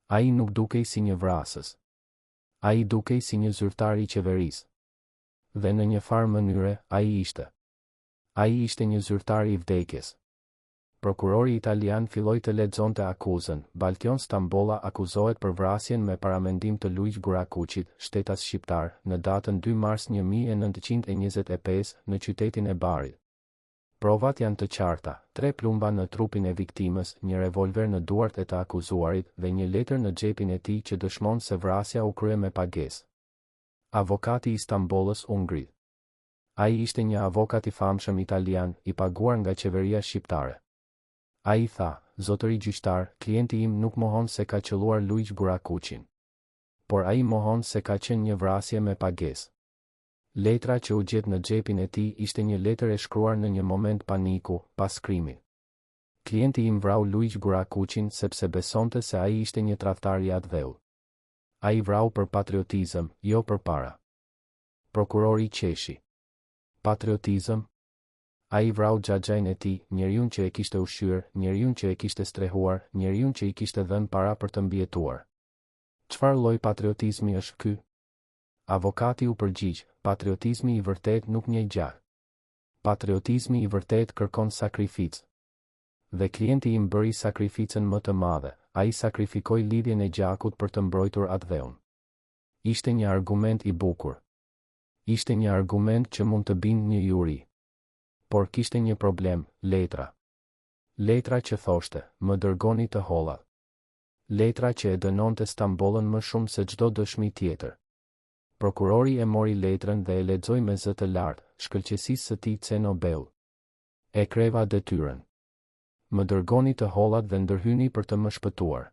S1: Ai nuk dukej si një vrasës. Ai dukej si një zyrtar I qeverisë. Dhe në një farë mënyre, ai ishte një zyrtar I vdekjes. Prokurori italian filloi të lexonte akuzën. Baltion Stambolla akuzohet për vrasjen me paramendim të Luigi Gurakuçit, shtetas shqiptar, në datën 2 mars 1925 në qytetin e Barit. Provat janë të qarta: 3 plumba në trupin e viktimës, një revolver në duart e të akuzuarit dhe një letër në xhepin e tij që dëshmon se vrasja u krye me pagesë. Avokati i Stambollës u ngrit. Ai ishte një avokat i famshëm italian, i paguar nga qeveria shqiptare. Ai tha: "Zotëri gjyqtar, klienti im nuk mohon se ka qelluar Luigi Gurakuçin. Por ai mohon se ka qenë një vrasje me pagesë." Letra që u gjet në xhepin e tij ishte një letër e shkruar në një moment paniku, pas krimit. Klienti im vrau Luigi Gurakuçin sepse besonte se ai ishte një tradhtar i atveu. Ai vrau për patriotizëm, jo për para. Prokurori qeshi. Patriotizëm? Ai vrau xhaxhain e tij, njeriun që e kishte ushqyer, njeriun që e kishte strehuar, njeriun që i kishte dhënë para për të mbijetuar. Çfarë lloj patriotizmi është ky? Avokati u përgjigj: "Patriotizmi i vërtet nuk njeh gjak. Patriotizmi i vërtet kërkon sakrificë. Dhe klienti im bëri sakrificën më të madhe, ai sakrifikoi lidhjen e gjakut për të mbrojtur atveun." Ishte një argument i bukur. Ishte një argument që mund të bindë një juri. Por kishte një problem: letra. Letra që thoshte: "Më dërgoni të hollat." Letra që e dënonte Stambollën më shumë se çdo dëshmi tjetër. Prokurori e mori letrën dhe e lexoi me zë të lartë, shkëlqësisë së tij cenobeu. E kreva detyrën. "Më dërgoni të hollat dhe ndërhyni për të më shpëtuar."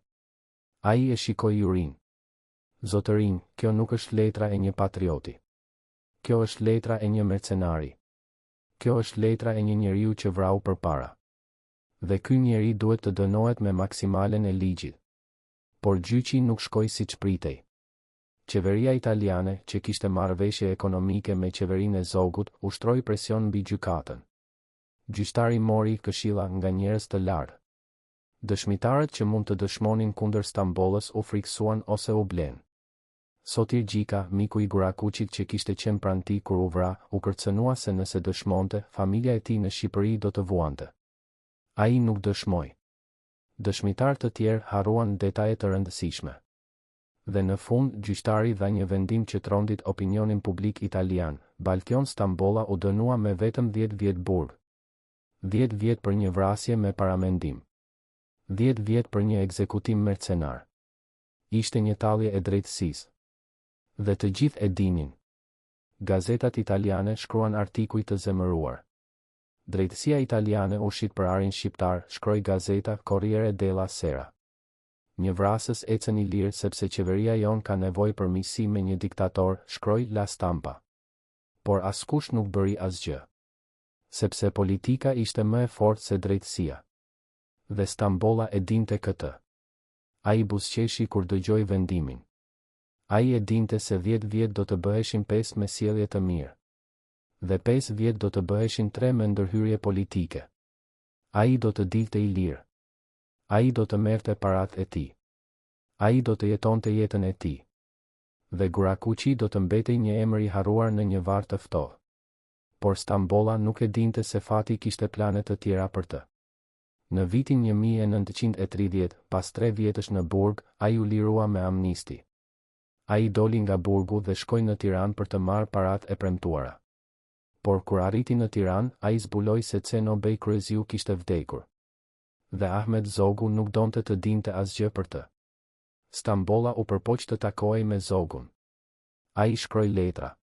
S1: Ai e shikoi jurin. "Zotërin, kjo nuk është letra e një patrioti. Kjo është letra e një mercenari. Kjo është letra e një njeriu që vrau përpara. Dhe ky njeri duhet të dënohet me maksimalen e ligjit." Por gjyqi nuk shkoi siç pritej. Qeveria italiane, që kishte marrëveshje ekonomike me qeverinë e Zogut, ushtroi presion mbi gjykatën. Gjyqtari mori këshilla nga njerëz të lartë. Dëshmitarët që mund të dëshmonin kundër Stambollës u friksuan ose u blen. Sotir Gjika, miku i Gurakuçit që kishte qenë pranë tij kur u vra, u kërcënua se nëse dëshmonte, familja e tij në Shqipëri do të vuante. Ai nuk dëshmoi. Dëshmitar të tjerë harruan detaje të rëndësishme. Dhe në fund, gjyqtari dha një vendim që trondit opinionin publik italian. Baltion Stambolla u dënua me vetëm 10 vjet burg. 10 vjet për një vrasje me paramendim. 10 vjet për një ekzekutim mercenar. Ishte një tallje e drejtësisë. Dhe të gjithë e dinin. Gazetat italiane shkruan artikuj të zemëruar. Drejtësia italiane u shit për arin shqiptar, shkroi gazeta Corriere della Sera. Një vrasës ecën i lirë sepse qeveria jon ka nevojë për miqësi me një diktator, shkroi La Stampa. Por askush nuk bëri asgjë. Sepse politika ishte më e fortë se drejtësia. Dhe Stambolla e dinte këtë. Ai buzëqeshi kur dëgjoi vendimin. Ai e dinte se 10 vjet do të bëheshin 5 me sjellje të mirë. Dhe 5 vjet do të bëheshin 3 me ndërhyrje politike. Ai do të dilte i lirë. Ai do të merrte paratë e tij. Ai do të jetonte jetën e tij. Dhe Gurakuçi do të mbetej një emër i harruar në një varr të ftohtë. Por Stambolla nuk e dinte se fati kishte plane të tjera për të. Në vitin 1930, pas 3 vjetësh në burg, ai u lirua me amnisti. Ai doli nga burgu dhe shkoi në Tiranë për të marrë paratë e premtuara. Por kur arriti në Tiranë, ai zbuloi se Cenobej Kryeziu kishte vdekur. Dhe Ahmet Zogu nuk donte të dinte asgjë për të. Stambolla u përpoq të takohej me Zogun. Ai shkroi letra.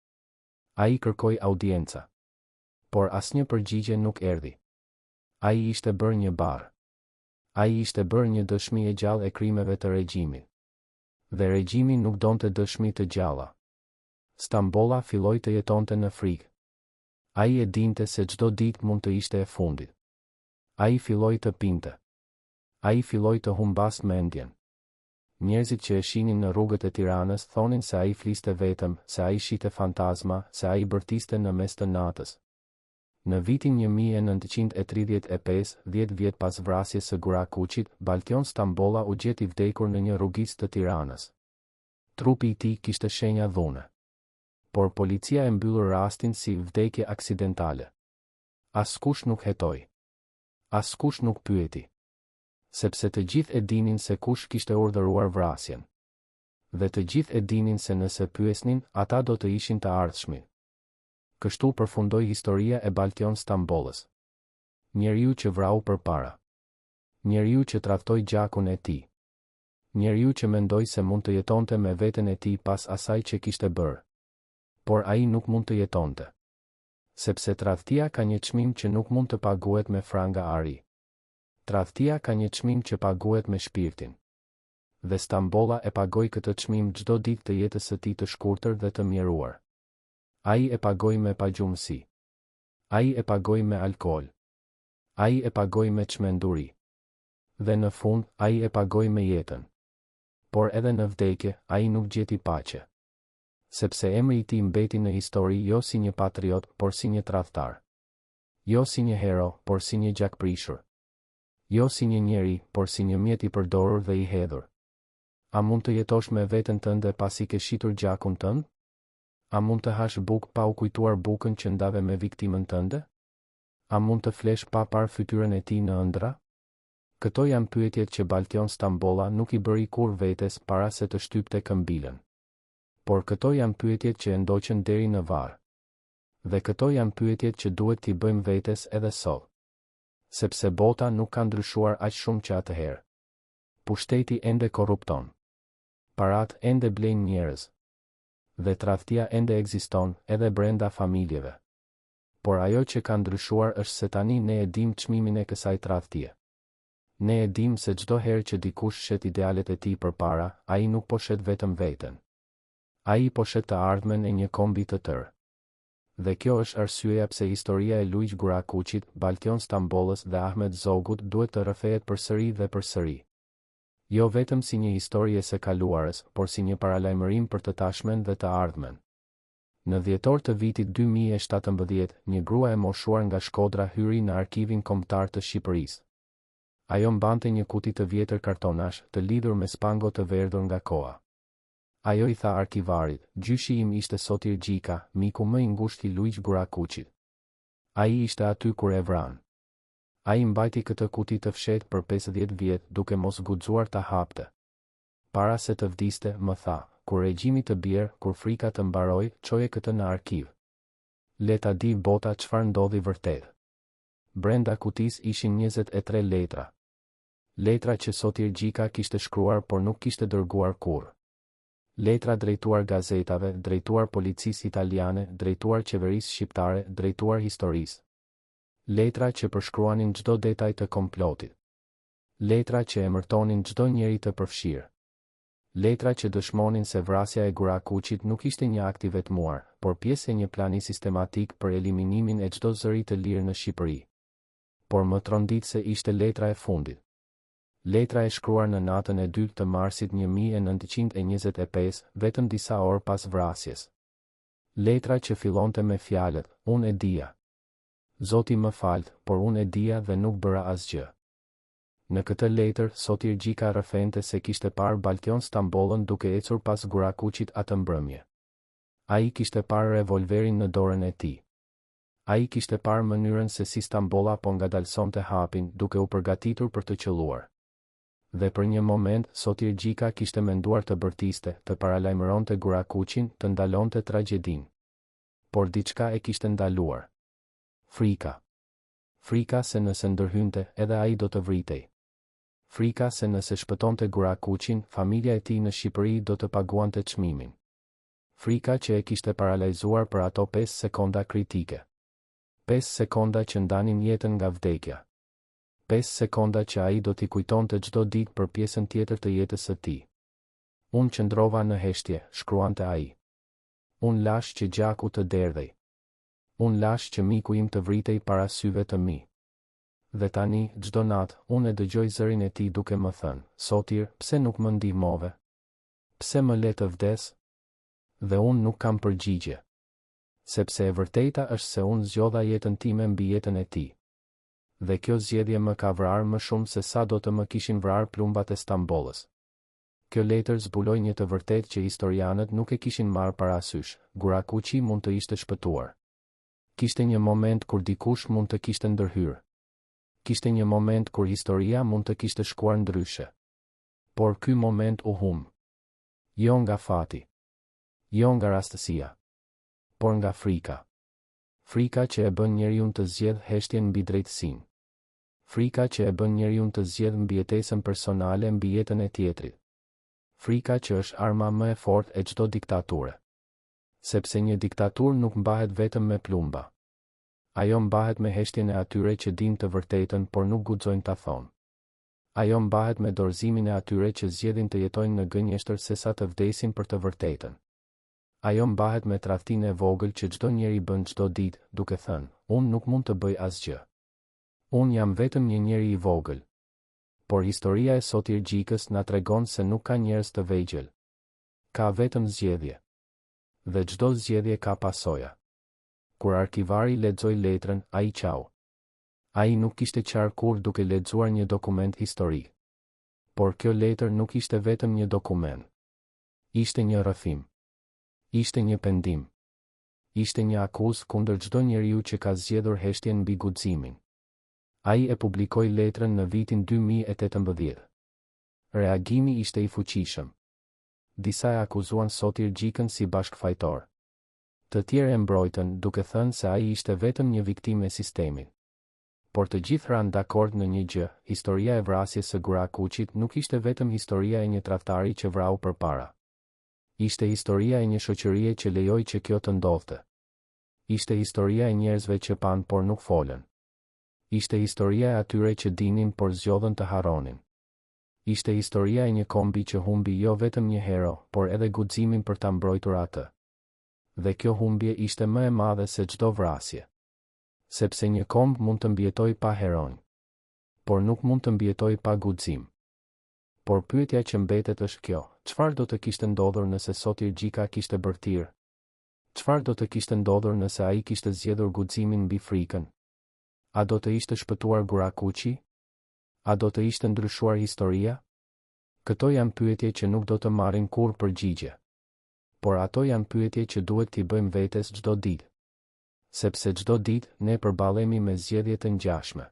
S1: Ai kërkoi audienca. Por asnjë përgjigje nuk erdhi. Ai ishte bërë një barë. Ai ishte bërë një dëshmi e gjallë e krimeve të regjimit. Dhe regjimi nuk donte dëshmi të gjalla. Stambolla filloi të jetonte në frikë. Ai e dinte se çdo ditë mund të ishte e fundit. Ai filloi të pinte. Ai filloi të humbas mendjen. Njerëzit që e shihnin në rrugët e Tiranës thonin se ai fliste vetëm, se ai shihte fantazma, se ai bërtiste në mes të natës. Në vitin 1935, 10 vjet pas vrasjes së Gurakuçit, Baltion Stambolla u gjeti vdekur në një rrugicë të Tiranës. Trupi i tij kishte shenja dhune. Por policia e mbyllur rastin si vdekje aksidentale. Askush nuk hetoi. Askush nuk pyeti. Sepse të gjithë e dinin se kush kishte urdhëruar vrasjen. Dhe të gjithë e dinin se nëse pyesnin, ata do të ishin të ardhshmin. Kështu përfundoi historia e Baltion Stambollës. Njeriu që vrau përpara. Njeriu që tradhtoi gjakun e tij. Njeriu që mendoi se mund të jetonte me veten e tij pas asaj që kishte bërë. Por ai nuk mund të jetonte. Sepse tradhtia ka një çmim që nuk mund të paguhet me franga ari. Tradhtia ka një çmim që paguhet me shpirtin. Dhe Stambolla e pagoi këtë çmim çdo ditë të jetës së tij të shkurtër dhe të mjeruar. Ai e pagoi me pagjumësi. Ai e pagoi me alkool. Ai e pagoi me çmenduri. Dhe në fund, ai e pagoi me jetën. Por edhe në vdekje, ai nuk gjeti paqe. Sepse emri i tij mbeti në histori jo si një patriot, por si një tradhtar. Jo si një hero, por si një gjakprishur. Jo si një njeri, por si një mjet i përdorur dhe i hedhur. A mund të jetosh me veten tënde pasi ke shitur gjakun tënd? A mund të hash bukë pa u kujtuar bukën që ndave me viktimën tënde? A mund të flesh pa parë fytyrën e tij në ëndra? Këto janë pyetjet që Baltion Stambolla nuk i bëri kur vetes para se të shtypte këmbilën. Por këto janë pyetjet që e ndoqën deri në varr. Dhe këto janë pyetjet që duhet t'i bëjmë vetes edhe sot. Sepse bota nuk ka ndryshuar aq shumë që atëherë. Pushteti ende korrupton. Parat ende blejnë njerëz. Dhe tradhtia ende ekziston edhe brenda familjeve. Por ajo që ka ndryshuar është se tani ne e dim çmimin e kësaj tradhtie. Ne e dim se çdo herë që dikush shet idealet e tij përpara, ai nuk po shet vetëm veten. Ai po shet të ardhmen e një kombi të tërë. Dhe kjo është arsyeja pse historia e Luiq Gurakuqit, Baltion Stambollës dhe Ahmet Zogut duhet të rrëfehet përsëri dhe përsëri. Jo vetëm si një histori e së kaluarës, por si një paralajmërim për të tashmen dhe të ardhmen. Në dhjetor të vitit 2017, një grua e moshuar nga Shkodra hyri në Arkivin Kombëtar të Shqipërisë. Ajo mbante një kuti të vjetër kartonash të lidhur me spango të verdhur nga koha. Ajo i tha arkivarit, gjyshi im ishte Sotir Gjika, miku më i ngushtë i Luiq Gurakuqit. Ai ishte aty kur e vran. Ai mbajti këtë kuti të fshehtë për 50 vjet duke mos guxuar ta hapte. Para se të vdiste, më tha, kur regjimi të bjerë, kur frika të mbaroj, çoje këtë në arkiv. Le ta di bota çfarë ndodhi vërtet. Brenda kutis ishin 23 letra. Letra që Sotir Gjika kishte shkruar por nuk kishte dërguar kurrë. Letra drejtuar gazetave, drejtuar policisë italiane, drejtuar qeverisë shqiptare, drejtuar historisë. Letra që përshkruanin çdo detaj të komplotit. Letra që emërtonin çdo njeri të përfshirë. Letra që dëshmonin se vrasja e Gurakuqit nuk ishte një akt i vetmuar, por pjesë e një plani sistematik për eliminimin e çdo zëri të lirë në Shqipëri. Por më trondit se ishte letra e fundit. Letra e shkruar në natën e 2 të marsit 1925, vetëm disa orë pas vrasjes. Letra që fillonte me fjalët, unë e dija. Zoti më falt, por unë e dija dhe nuk bëra asgjë. Në këtë letër, Sotir Gjika rrëfente se kishte parë Baltion Stambollën duke ecur pas Gurakuqit atë mbrëmje. Ai kishte parë revolverin në dorën e tij. Ai kishte parë mënyrën se si Stambolla po ngadalsonte hapin duke u përgatitur për të qelluar. Dhe për një moment, Sotir Gjika kishte menduar të bërtiste, të paralajmëronte Gurakuqin, të ndalonte tragjedinë. Por diçka e kishte ndaluar. Frika. Frika se nëse ndërhynte, edhe ai do të vritej. Frika se nëse shpëtonte Gurakuqin, familja e tij në Shqipëri do të paguante çmimin. Frika që e kishte paralajzuar për ato 5 sekonda kritike. 5 sekonda që ndanin jetën nga vdekja. 5 sekonda që ai do t'i kujtonte çdo ditë për pjesën tjetër të jetës së tij. Unë qëndrova në heshtje, shkruante ai. Unë lash që gjaku të derdhej. Unë lash që miku im të vritej para syve të mi. Dhe tani, çdo natë, unë e dëgjoj zërin e tij duke më thënë, Sotir, pse nuk më ndihmove? Pse më le të vdes? Dhe unë nuk kam përgjigje. Sepse e vërteta është se unë zgjodha jetën time mbi jetën e tij. Dhe kjo zgjedhje më ka vrarë më shumë se sa do të më kishin vrarë plumbat e Stambollës. Kjo letër zbuloi një të vërtetë që historianët nuk e kishin marrë parasysh, Gurakuqi mund të ishte shpëtuar. Kishte një moment kur dikush mund të kishte ndërhyrë. Kishte një moment kur historia mund të kishte shkuar ndryshe. Por ky moment u hum. Jo nga fati. Jo nga rastësia. Por nga frika. Frika që e bën njeriu të zgjedh heshtjen mbi drejtësinë. Frika që e bën njeriu të zgjedh mbijetesën personale mbi jetën e tjetrit. Frika që është arma më e fortë e çdo diktature. Sepse një diktaturë nuk mbahet vetëm me plumba. Ajo mbahet me heshtjen e atyre që dinë të vërtetën por nuk guxojnë ta thonë. Ajo mbahet me dorëzimin e atyre që zgjedhin të jetojnë në gënjeshtër sesa të vdesin për të vërtetën. Ajo mbahet me tradhtinë e vogël që çdo njeri bën çdo ditë, duke thënë, unë nuk mund të bëj asgjë. Unë jam vetëm një njeri i vogël. Por historia e Sotirgjikës na tregon se nuk ka njerëz të vegjël. Ka vetëm zgjedhje. Dhe çdo zgjedhje ka pasoja. Kur arkivari lexoi letrën, ai qau. Ai nuk kishte qarë kur duke lexuar një dokument historik. Por kjo letër nuk ishte vetëm një dokument. Ishte një rrëfim. Ishte një pendim. Ishte një akuzë kundër çdo njeriu që ka zgjedhur heshtjen mbi guximin. Ai e publikoi letrën në vitin 2018. Reagimi ishte i fuqishëm. Disa e akuzuan Sotirgjikën si bashkëfajtor. Të tjerë e mbrojtën duke thënë se ai ishte vetëm një viktimë e sistemit. Por të gjithë ranë dakord në një gjë, historia e vrasjes së Gurakuçit nuk ishte vetëm historia e një tradhtari që vrau përpara. Ishte historia e një shoqërie që lejoi që kjo të ndodhte. Ishte historia e njerëzve që pan por nuk folën. Ishte historia e atyre që dinin por zgjodhen të harronin. Ishte historia e një kombi që humbi jo vetëm një hero, por edhe guximin për ta mbrojtur atë. Dhe kjo humbje ishte më e madhe se çdo vrasje. Sepse një komb mund të mbijetoj pa heronj. Por nuk mund të mbijetoj pa guxim. Por pyetja që mbetet është kjo, çfarë do të kishte ndodhur nëse Sotirgjika kishte bërë tir? Çfarë do të kishte ndodhur nëse ai kishte zgjedhur guximin mbi frikën? A do të ishte shpëtuar Gurakuçi? A do të ishte ndryshuar historia? Këto janë pyetje që nuk do të marrin kurrë përgjigje. Por ato janë pyetje që duhet t'i bëjmë vetes çdo ditë. Sepse çdo ditë ne përballemi me zgjedhje të ngjashme.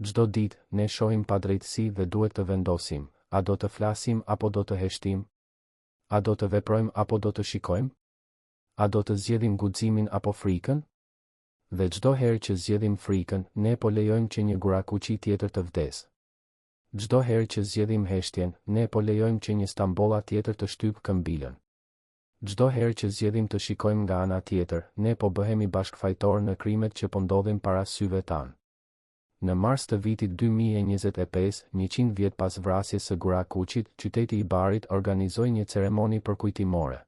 S1: Çdo ditë ne shohim padrejtësi dhe duhet të vendosim, a do të flasim apo do të heshtim? A do të veprojmë apo do të shikojmë? A do të zgjedhim guximin apo frikën? Dhe çdo herë që zgjedhim frikën, ne po lejojmë që një Gurakuçi tjetër të vdesë. Çdo herë që zgjedhim heshtjen, ne po lejojmë që një Stambolla tjetër të shtypë këmbilën. Çdo herë që zgjedhim të shikojmë nga ana tjetër, ne po bëhemi bashkëfajtor në krimet që po ndodhin para syve tanë. Në mars të vitit 2025, 100 vjet pas vrasjes së Gurakuçit, qyteti i Barit organizoi një ceremoni përkujtimore.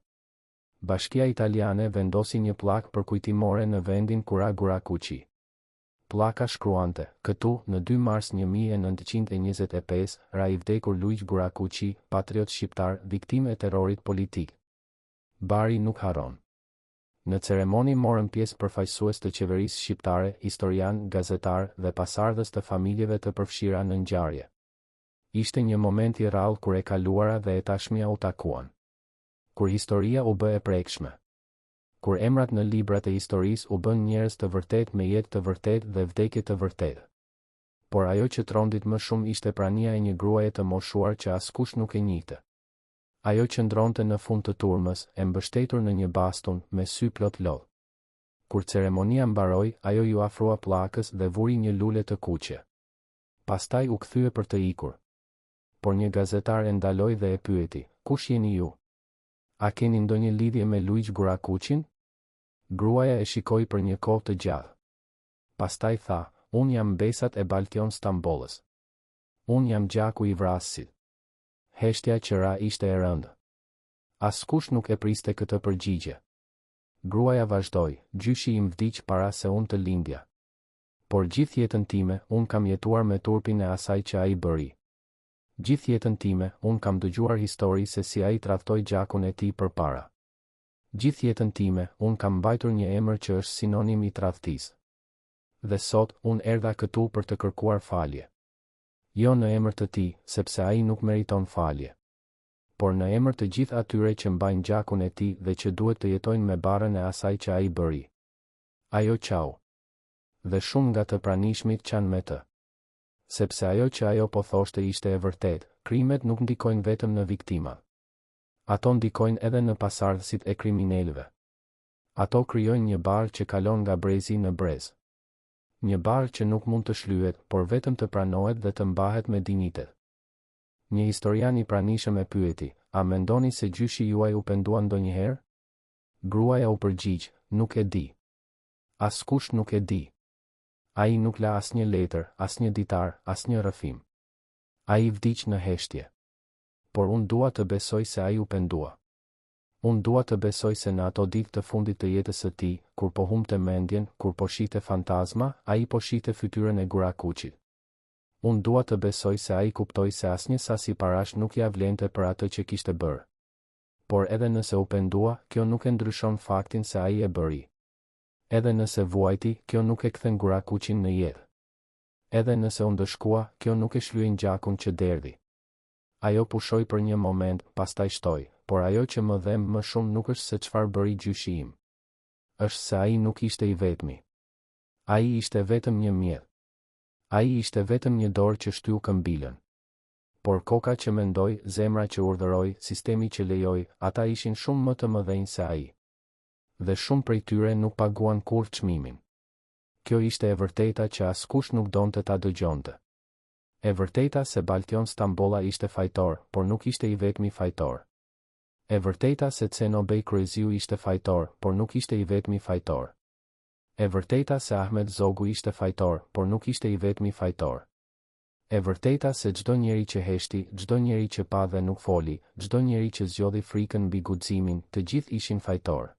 S1: Bashkia Italiane vendosi një pllakë përkujtimore në vendin ku ra Gurakuçi. Pllaka shkruante: këtu, në 2 mars 1925, ra i vdekur Luigi Gurakuçi, patriot shqiptar, viktimë e terrorit politik. Bari nuk harron. Në ceremoni morën pjesë përfaqësues të qeverisë shqiptare, historian, gazetar dhe pasardhës të familjeve të përfshira në ngjarje. Ishte një moment i rrallë kur e kaluara dhe e tashmja u takuan. Kur historia u bë e prekshme. Kur emrat në librat e historisë u bën njerëz të vërtet me jetë të vërtet dhe vdekje të vërtet. Por ajo që trondit më shumë ishte prania e një gruaje të moshuar që askush nuk e njihte. Ajo që ndronte në fund të turmës, e mbështetur në një bastun, me sy plot lodh. Kur ceremonia mbaroi, ajo ju afrua pllakës dhe vuri një lule të kuqe. Pastaj u kthye për të ikur. Por një gazetar e ndaloi dhe e pyeti: "Kush jeni ju? A keni ndonjë lidhje me Luigi Gurakuçin?" Gruaja e shikoi për një kohë të gjatë. Pastaj tha: "Unë jam Besat e Baltion Stambollës. Unë jam gjaku i vrasësit." Heshtja që ra ishte e rëndë. Askush nuk e priste këtë përgjigje. Gruaja vazhdoi: "Gjyshi im vdiq para se unë të lindja. Por gjithë jetën time, unë kam jetuar me turpin e asaj që ai bëri. Gjithë jetën time, unë kam dëgjuar histori se si ai tradhtoi gjakun e tij përpara. Gjithë jetën time, unë kam mbajtur një emër që është sinonim i tradhtisë. Dhe sot, unë erdha këtu për të kërkuar falje. Jo në emër të tij, sepse ai nuk meriton falje. Por në emër të gjithë atyre që mbajnë gjakun e tij dhe që duhet të jetojnë me barën e asaj që ai bëri." Ajo qau. Dhe shumë nga të pranishmit qanë me të. Sepse ajo që ajo po thoshte ishte e vërtet, krimet nuk ndikojnë vetëm në viktima. Ato ndikojnë edhe në pasardhësit e kriminalëve. Ato krijojnë një barë që kalon nga brezi në brez. Një barë që nuk mund të shlyhet, por vetëm të pranohet dhe të mbahet me dinjitet. Një historian I pranishëm e pyeti, a mendoni se gjyshi juaj u pendua ndonjëherë? Gruaja u përgjigj, nuk e di. Askush nuk e di. Ai nuk la asnjë letër, asnjë ditar, asnjë rrëfim. Ai vdiq në heshtje. Por unë dua të besoj se ai u pendua. Unë dua të besoj se në ato ditë të fundit të jetës së tij, kur po humbte mendjen, kur po shihte fantazma, ai po shihte fytyrën e Gurakuçit. Unë dua të besoj se ai kuptoi se asnjë sasi parash nuk ja vlente për atë që kishte bërë. Por edhe nëse u pendua, kjo nuk e ndryshon faktin se ai e bëri. Edhe nëse vuajti, kjo nuk e kthen Gurakuçin në jetë. Edhe nëse u ndëshkua, kjo nuk e shlyen gjakun që derdhi. Ajo pushoi për një moment, pastaj shtoi, por ajo që më dhem më shumë nuk është se çfarë bëri gjyshi im. Është se ai nuk ishte I vetmi. Ai ishte vetëm një mjet. Ai ishte vetëm një dorë që shtyu këmbilën. Por koka që mendoi, zemra që urdhëroi, sistemi që lejoi, ata ishin shumë më të mëdhenj se ai. Dhe shumë prej tyre nuk paguan kurrë çmimin. Kjo ishte e vërteta që askush nuk donte ta dëgjonte. E vërteta se Baltion Stambolla ishte fajtor, por nuk ishte I vetmi fajtor. E vërteta se Ceno Bey Kryeziu ishte fajtor, por nuk ishte I vetmi fajtor. E vërteta se Ahmet Zogu ishte fajtor, por nuk ishte I vetmi fajtor. E vërteta se çdo njeri që heshti, çdo njeri që pa dhe nuk foli, çdo njeri që zgjodhi frikën mbi guximin, të gjithë ishin fajtor.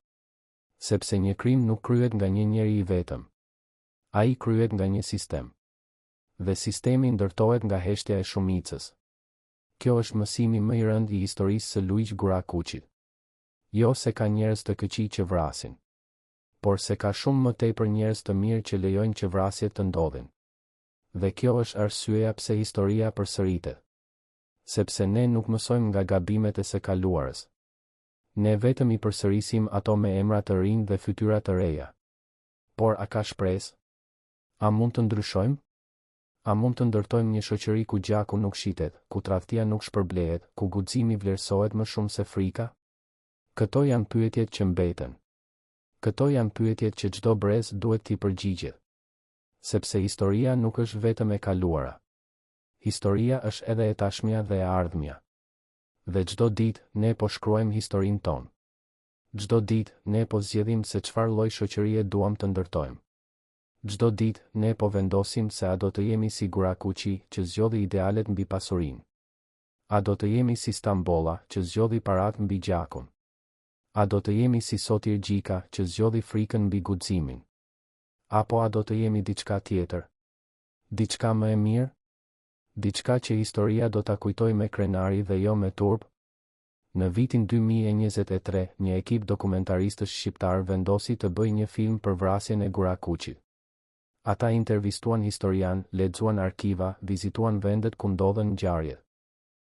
S1: Sepse një krim nuk kryhet nga një njeri I vetëm. Ai kryhet nga një sistem. Dhe sistemi ndërtohet nga heshtja e shumicës. Kjo është mësimi më I rëndë I historisë së Luigi Gurakuçit. Jo se ka njerëz të këqij që vrasin, por se ka shumë më tepër njerëz të mirë që lejojnë që vrasjet të ndodhin. Dhe kjo është arsyeja pse historia përsëritet. Sepse ne nuk mësojmë nga gabimet e së kaluarës. Ne vetëm I përsërisim ato me emra të rinj dhe fytyra të reja. Por a ka shpresë? A mund të ndryshojmë? A mund të ndërtojmë një shoqëri ku gjaku nuk shitet, ku tradhtia nuk shpërblehet, ku guximi vlerësohet më shumë se frika? Këto janë pyetjet që mbeten. Këto janë pyetjet që çdo brez duhet t'i përgjigjet. Sepse historia nuk është vetëm e kaluara. Historia është edhe e tashmja dhe e ardhmja. Dhe çdo ditë ne po shkruajmë historinë tonë. Çdo ditë ne po zgjedhim se çfarë lloj shoqërie duam të ndërtojmë. Çdo ditë ne po vendosim se a do të jemi si Gurakuçi që zgjodhi idealet mbi pasurinë. A do të jemi si Stambolla që zgjodhi paratë mbi gjakun. A do të jemi si Sotir Gjika që zgjodhi frikën mbi guximin. Apo a do të jemi diçka tjetër? Diçka më e mirë? Diçka që historia do ta kujtojë me krenari dhe jo me turp? Në vitin 2023, një ekip dokumentaristësh shqiptar vendosi të bëjë një film për vrasjen e Gurakuçit. Ata intervistuan historian, lexuan arkiva, vizituan vendet ku ndodhen ngjarjet.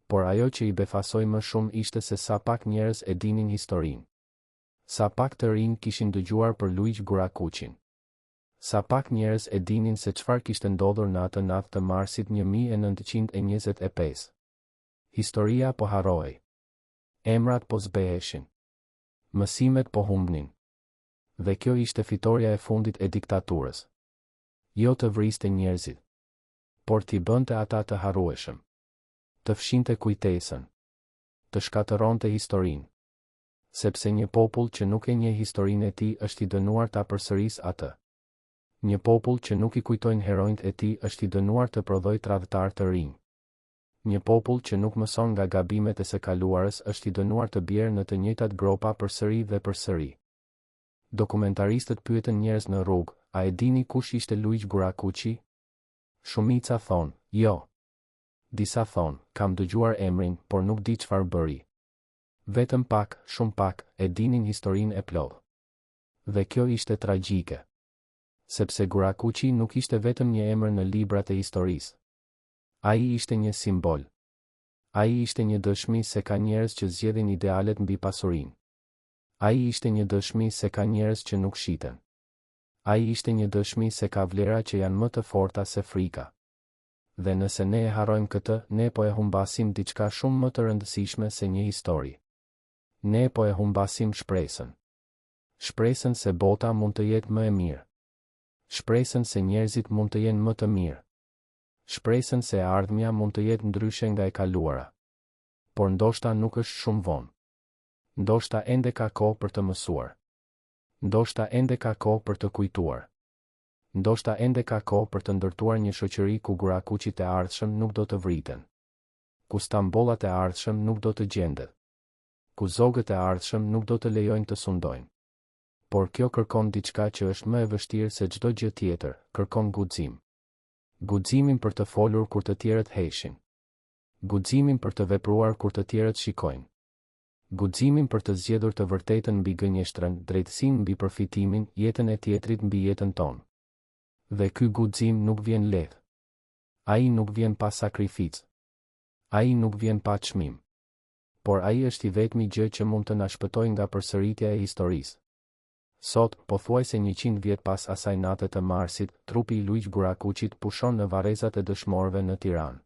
S1: Por ajo që I befasoi më shumë ishte se sa pak njerëz e dinin historinë. Sa pak të rinj kishin dëgjuar për Luigi Gurakuçin. Sa pak njerëz e dinin se çfarë kishte ndodhur në atë natë të marsit 1925. Historia po harrohej. Emrat po zbeheshin. Mësimet po humbnin. Dhe kjo ishte fitoria e fundit e diktaturës. Jo të vriste njerëzit, por t'i bënte ata të harrueshëm. Të fshinte kujtesën. Të shkatëronte historinë. Sepse një popull që nuk e njeh historinë e tij është I dënuar ta përsërisë atë. Një popull që nuk I kujtojnë heronjt e tij është I dënuar të prodhojë tradhtar të rinj. Një popull që nuk mëson nga gabimet e së kaluarës është I dënuar të bjerë në të njëjtat gropa përsëri dhe përsëri. Dokumentaristët pyetën njerëz në rrugë, a e dini kush ishte Luigi Gurakuçi? Shumica thonë, jo. Disa thonë, kam dëgjuar emrin, por nuk di çfarë bëri. Vetëm pak, shumë pak, e dinin historinë e plotë. Dhe kjo ishte tragjike. Sepse Gurakuçi nuk ishte vetëm një emër në librat e historisë. Ai ishte një simbol. Ai ishte një dëshmi se ka njerëz që zgjedhin idealet mbi pasurinë. Ai ishte një dëshmi se ka njerëz që nuk shiten. Ai ishte një dëshmi se ka vlera që janë më të forta se frika. Dhe nëse ne e harrojmë këtë, ne po e humbasim diçka shumë më të rëndësishme se një histori. Ne po e humbasim shpresën. Shpresën se bota mund të jetë më e mirë. Shpresën se njerëzit mund të jenë më të mirë. Shpresën se ardhmja mund të jetë ndryshe nga e kaluara. Por ndoshta nuk është shumë vonë. Ndoshta ende ka kohë për të mësuar. Ndoshta ende ka kohë për të kujtuar. Ndoshta ende ka kohë për të ndërtuar një shoqëri ku gurakuqit e ardhshëm nuk do të vriten. Ku stambollat e ardhshëm nuk do të gjendet. Ku zogët e ardhshëm nuk do të lejojnë të sundojnë. Por kjo kërkon diçka që është më e vështirë se çdo gjë tjetër, kërkon guxim. Guximin për të folur kur të tjerët heshin. Guximin për të vepruar kur të tjerët shikojnë. Guximin për të zgjedhur të vërtetën mbi gënjeshtrën, drejtësinë mbi përfitimin, jetën e tjetrit mbi jetën tonë. Dhe ky guxim nuk vjen lehtë. Ai nuk vjen pa sakrificë. Ai nuk vjen pa çmim. Por ai është i vetmi gjë që mund të na shpëtojë nga përsëritja e historisë. Sot, pothuajse 100 vjet pas asaj nate të Marsit, trupi i Luiq Gurakuqit pushon në varrezat e dëshmorëve në Tiranë.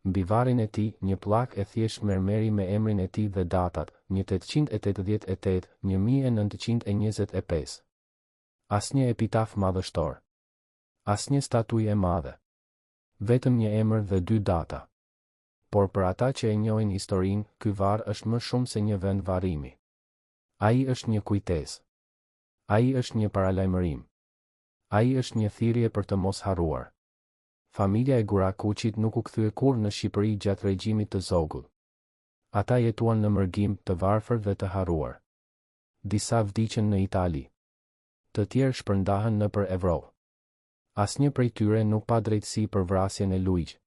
S1: Mbi varrin e tij, një pllak e thjesht mermeri me emrin e tij dhe datat, 1888, 1925. Asnjë epitaf madhështor. Asnjë statujë e madhe. Vetëm një emër dhe 2 data. Por për ata që e njohin historinë, ky varr është më shumë se një vend varrimi. Ai është një kujtesë. Ai është një paralajmërim. Ai është një thirrje për të mos harruar. Familja e Gurakuqit nuk u kthye kurrë në Shqipëri gjatë regjimit të Zogut. Ata jetuan në mërgim, të varfër dhe të harruar. Disa vdiqën në Itali. Të tjerë shpërndahen nëpër Evropë. Asnjë prej tyre nuk pa drejtësi për vrasjen e Luiq.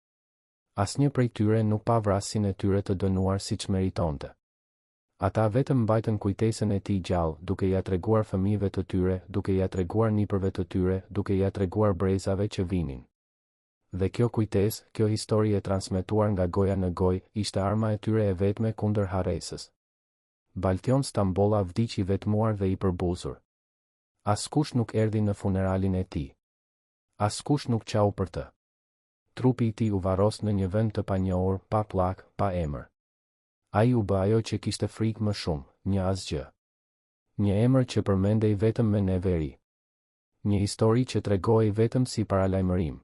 S1: Asnjë prej tyre nuk pa vrasjen e tyre të dënuar siç meritonte. Ata vetëm mbajtën kujtesën e tij gjallë, duke ja treguar fëmijëve të tyre, duke ja treguar nipërve të tyre, duke ja treguar brezave që vinin. Dhe kjo kujtesë, kjo histori e transmetuar nga goja në gojë, ishte arma e tyre e vetme kundër harresës. Baltion Stambolla vdiq i vetmuar dhe i përbuzur. Askush nuk erdhi në funeralin e tij. Askush nuk qau për të. Trupi i tij u varros në një vend të panjohur, pa pllak, pa emër. Ai u bë ajo që kishte frikë më shumë, një asgjë. Një emër që përmendej vetëm me ne veri. Një histori që tregoi vetëm si paralajmërim.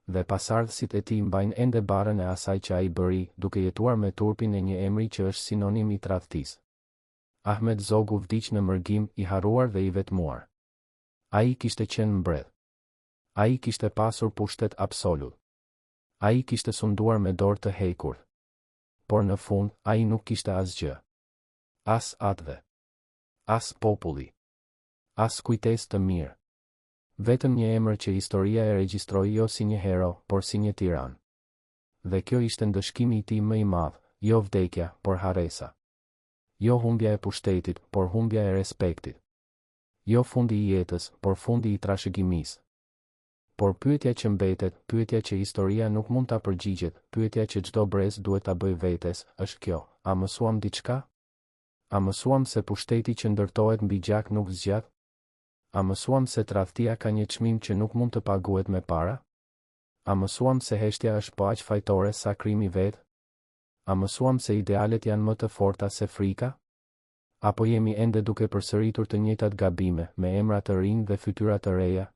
S1: Dhe pasardhësit e tij mbajnë ende barën e asaj që ai bëri, duke jetuar me turpin e një emri që është sinonim i tradhtisë. Ahmet Zogu vdiq në mërgim, i harruar dhe i vetmuar. Ai kishte qenë mbredh. Ai kishte pasur pushtet absolut. Ai kishte sunduar me dorë të hekur. Por në fund, ai nuk kishte asgjë. As atëve. As populli. As kujtesë të mirë. Vetëm një emër që historia e regjistroi jo si një hero, por si një tiran. Dhe kjo ishte ndëshkimi i tij më i madh, jo vdekja, por harresa. Jo humbja e pushtetit, por humbja e respektit. Jo fundi i jetës, por fundi i trashëgimisë. Por pyetja që mbetet, pyetja që historia nuk mund ta përgjigjet, pyetja që çdo brez duhet ta bëjë vetes, është kjo: a mësuam diçka? A mësuam se pushteti që ndërtohet mbi gjak nuk zgjat? A mësuam se tradhtia ka një çmim që nuk mund të paguhet me para? A mësuam se heshtja është po aq fajtore sa krimi vet? A mësuam se idealet janë më të forta se frika? Apo jemi ende duke përsëritur të njëjtat gabime, me emra të rinj dhe fytyra të reja?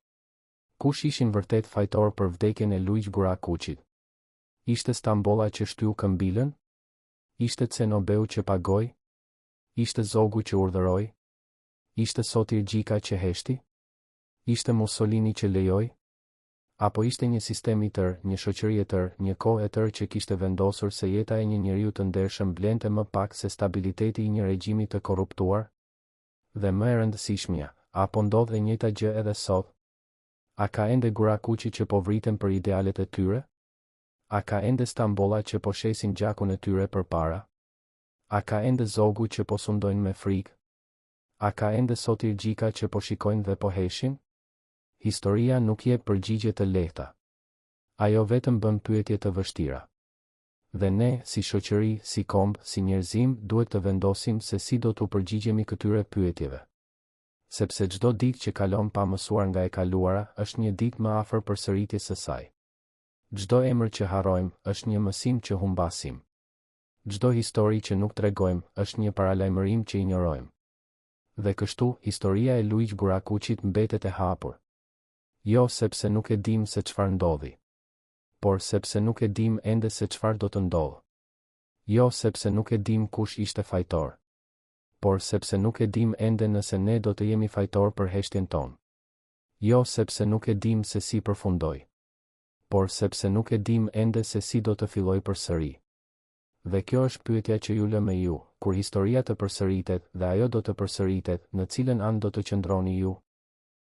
S1: Kush ishin vërtet fajtor për vdekjen e Luiq Gurakuqit? Ishte Stambolla që shtyu këmbilën? Ishte Cenobeu që pagoi? Ishte Zogu që urdhëroi? Ishte Sotir Gjika që heshti? Ishte Mussolini që lejoi? Apo ishte një sistem i tërë, një shoqëri e tërë, një kohë e tërë që kishte vendosur se jeta e një njeriu të ndershëm blente më pak se stabiliteti i një regjimi të korruptuar? Dhe më e rëndësishmja, apo ndodh e njëjta gjë edhe sot? A ka ende Gurakuqi që po vriten për idealet e tyre? A ka ende Stambolla që po shesin gjakun e tyre përpara? A ka ende Zogu që po sundojnë me frikë? A ka ende Sotir Gjika që po shikojnë dhe po heshin? Historia nuk jep përgjigje të lehta. Ajo vetëm bën pyetje të vështira. Dhe ne, si shoqëri, si kombë, si njerëzim, duhet të vendosim se si do t'u përgjigjemi këtyre pyetjeve. Sepse çdo ditë që kalon pa mësuar nga e kaluara, është një ditë më afër përsëritjes së saj. Çdo emër që harrojmë është një mësim që humbasim. Çdo histori që nuk tregojmë është një paralajmërim që injorojmë. Dhe kështu, historia e Luigi Burakuçit mbetet e hapur. Jo sepse nuk e dim se çfarë ndodhi, por sepse nuk e dim ende se çfarë do të ndodhë. Jo sepse nuk e dim kush ishte fajtor, por sepse nuk e dim ende nëse ne do të jemi fajtor për heshtjen tonë. Jo sepse nuk e dim se si përfundoj, por sepse nuk e dim ende se si do të filloj përsëri. Dhe kjo është pyetja që ju lë me ju, kur historia të përsëritet dhe ajo do të përsëritet, në cilën anë do të qëndroni ju?